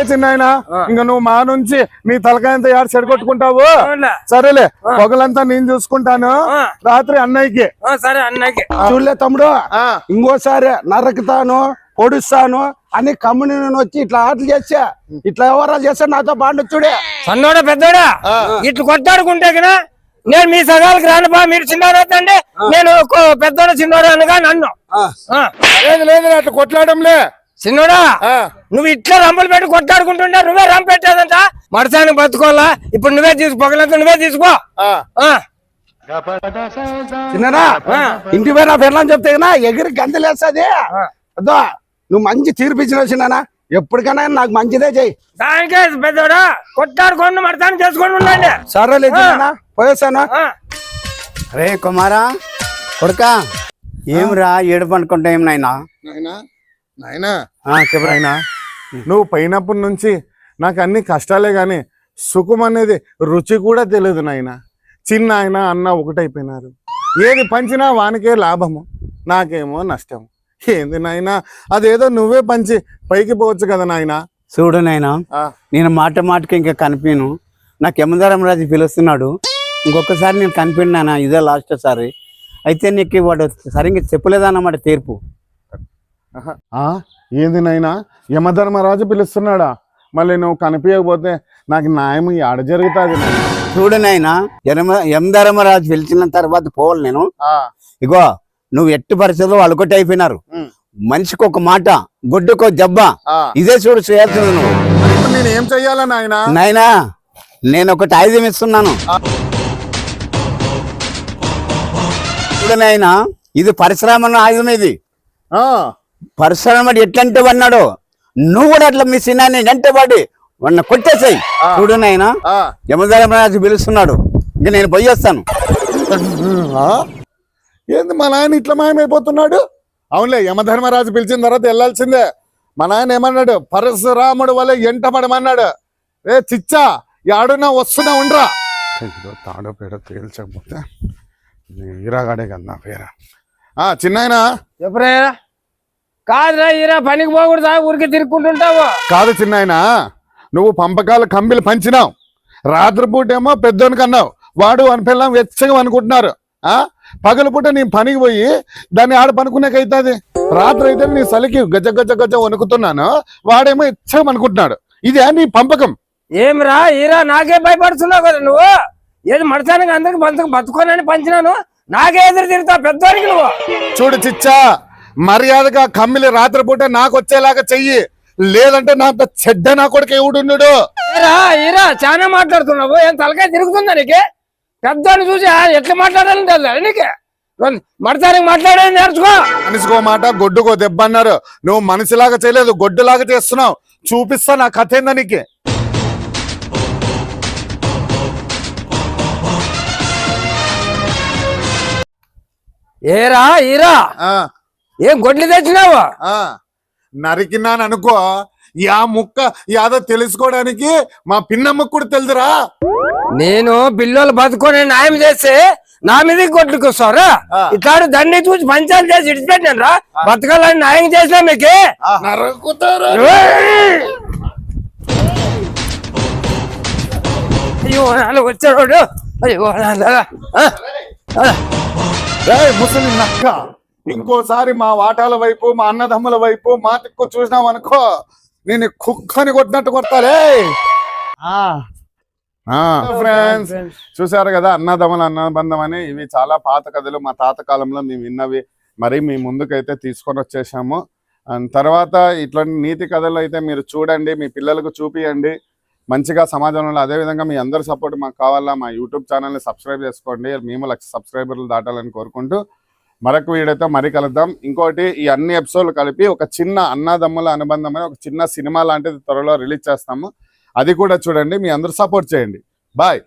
చిన్నాయన ఇంకా నువ్వు మా నుంచి నీ తలకాయంతా యాడ చెడగొట్టుకుంటావు సరేలే పొగలంతా నేను చూసుకుంటాను రాత్రి అన్నయ్యకి సరే అన్నయ్యకి చూడలే తమ్ముడు ఇంకోసారి నరకుతాను పొడుస్తాను అని కమ్ముని వచ్చి ఇట్లా ఆటలు చేస్తా ఇట్లా వ్యవహారాలు చేస్తా నాతో బాండు చూడే సన్నోడా పెద్దోడా ఇట్లా కొట్టాడుకుంటే కదా నేను మీ సగాలకు రానుబా మీరు చిన్నవారండి నేను పెద్దోడ చిన్నోడా అనగా నన్ను లేదు అట్లా కొట్లాడంలే చిన్నోడా నువ్వు ఇట్లా రంపులు పెట్టి కొట్టాడుకుంటుంటే నువ్వే రంపు పెట్టేదంట మడసానికి బతుకోవాలా ఇప్పుడు నువ్వే తీసుకో పొగలంతా నువ్వే తీసుకో చిన్నరా ఇంటి పోయి నా పెళ్ళని చెప్తే ఎగిరి గంతలేస్తుంది అదో నువ్వు మంచి తీర్పిచ్చిన చిన్న ఎప్పటికైనా నాకు మంచిదే చెయ్యి దానికే పెద్దోడా కొట్టాడుకోండి మడసానికి చేసుకొని ఉండండి సరే పోయేస్తానా అరే కుమారా కొడుకా ఏమిరా ఏడు పండుకుంటా ఏం నాయనా నాయనా చెప్పరాయనా నువ్వు పోయినప్పటి నుంచి నాకు అన్ని కష్టాలే గాని సుఖం అనేది రుచి కూడా తెలియదు నాయన చిన్న ఆయన అన్న ఒకటైపోయినారు ఏది పంచినా వానికే లాభము నాకేమో నష్టము ఏంది నాయన అదేదో నువ్వే పంచి పైకి పోవచ్చు కదా నాయన చూడు నాయనా నేను మాటకి ఇంకా కనిపించను నాకు యమధర్మరాజు పిలుస్తున్నాడు ఇంకొకసారి నేను కనిపించానా ఇదే లాస్ట్ సారి అయితే నీకు వాడు సరిగ్గా చెప్పలేదన్నమాట తీర్పు ఏంది నాయనా యమధర్మరాజు పిలుస్తున్నాడా మళ్ళీ నువ్వు కనిపించకపోతే నాకు న్యాయం ఆడ జరుగుతుంది చూడు నాయనా యమధర్మరాజు పిలిచిన తర్వాత పోవాలి నేను ఇగో నువ్వు ఎట్టి పరిస్థితుల్లో అలకొట్టి అయిపోయినారు మనిషికి ఒక మాట గుడ్డుకో జబ్బా ఇదే చూడు చేయాల్సింది నువ్వు నేను ఏం చెయ్యాలా నాయనా నాయనా నేను ఒకటి ఆయుధం ఇస్తున్నాను చూడు నాయనా ఇది పరశురామ ఆయుధం ఇది పరశురాముడు ఎట్లంటే అన్నాడు నువ్వు కూడా అట్లా మీ సినాన్ని అంటే వాడి వాడిని కొట్టేసాయి చూడు నాయనా యమధర్మరాజు పిలుస్తున్నాడు ఇంక నేను పోయి వస్తాను ఏంది మా నాయన ఇట్లా మాయమైపోతున్నాడు అవునులే యమధర్మరాజు పిలిచిన తర్వాత వెళ్ళాల్సిందే మా నాయన ఏమన్నాడు పరశురాముడు వల్ల ఎంట పడమన్నాడు ఏ చిచ్చా యాడున్నా వస్తున్నా ఉండరా తాడో పేడో తేల్చకపోతే ఈరాగాడే కదా నా పేర చిన్నాయన ఎప్పుడే కాదురా ఈరా పనికి పోకూడదా ఊరికి తిరుక్కుంటుంటావు కాదు చిన్నాయన నువ్వు పంపకాలు కంబిలు పంచినావు రాత్రిపూటేమో పెద్దోనికి అన్నావు వాడు అనిపిల్లం వెచ్చగా అనుకుంటున్నారు పగలపూట నీ పనికి పోయి దాన్ని ఆడ పనుకునేకైతుంది రాత్రి అయితే నీ సలికి గజ గజ గజ వణుకుతున్నాను వాడేమో ఇచ్చగా అనుకుంటున్నాడు ఇదే నీ పంపకం ఏమిరా ఈరా నాకే భయపడుతున్నావు కదా నువ్వు ఏది మడసానికి అందరికి బతుకోనని పంచినాను నాకే ఎదురు తిరుగుతావు పెద్దవాడికి నువ్వు చూడు చిచ్చా మర్యాదగా కమ్మిలి రాత్రిపూట నాకు వచ్చేలాగా చెయ్యి, లేదంటే నా అంత చెడ్డ నా కొడుకు ఎవడున్నాడు. ఈరా చాలా మాట్లాడుతున్నావు, ఏం తలకాయ తిరుగుతుందా నీకే? పెద్దాన్ని చూసి ఎట్లా మాట్లాడాలని తెలుసా నీకే? మడతానికి మాట్లాడేది నేర్చుకో. మనిషికో మాట గొడ్డుకో దెబ్బ అన్నారు. నువ్వు మనిషిలాగా చేయలేదు, గొడ్డులాగా చేస్తున్నావు. చూపిస్తా నా కథ ఏందా నీకే. ఏరా ఈరా ఆ, ఏం గొడ్లు తెచ్చినావు? ఆ, నరికినాను అనుకో, యా ముక్క యాదో తెలుసుకోవడానికి మా పిన్నమ్మకు కూడా తెలుదురా. నేను పిల్లలు బతుకొని న్యాయం చేస్తే నా మీద కొట్టుకొస్తావురా? ఇట్లాంటి దండి చూసి పంచాలు చేసి ఇడిచిపెట్టాను రా. బతకాలని న్యాయం చేసినా మీకే నరుకుతారు. అయ్యో నాన్న వచ్చాడు. అయ్యో నాన్న ముసలి నక్క, ఇంకోసారి మా వాటాల వైపు, మా అన్నదమ్ముల వైపు, మా తిక్కు చూసినాం అనుకో, నేను కుక్కని కొట్టినట్టు కొడతాలే. ఫ్రెండ్స్, చూసారు కదా అన్నదమ్ముల అన్నబంధం అని. ఇవి చాలా పాత కథలు, మా తాత కాలంలో మేము విన్నవి. మరి మీ ముందుకైతే తీసుకొని వచ్చేసాము. అండ్ తర్వాత ఇట్లాంటి నీతి కథలు అయితే మీరు చూడండి, మీ పిల్లలకు చూపియండి మంచిగా సమాజంలో. అదేవిధంగా మీ అందరి సపోర్ట్ మాకు కావాలా. మా యూట్యూబ్ ఛానల్ని సబ్స్క్రైబ్ చేసుకోండి. మేము 1,00,000 సబ్స్క్రైబర్లు దాటాలని కోరుకుంటూ మరొక వీడియోతో మరి కలుద్దాం. ఇంకోటి, ఈ అన్ని ఎపిసోడ్లు కలిపి ఒక చిన్న అన్నదమ్ముల అనుబంధం అని ఒక చిన్న సినిమా లాంటిది త్వరలో రిలీజ్ చేస్తాము. అది కూడా చూడండి. మీ అందరూ సపోర్ట్ చేయండి. బాయ్.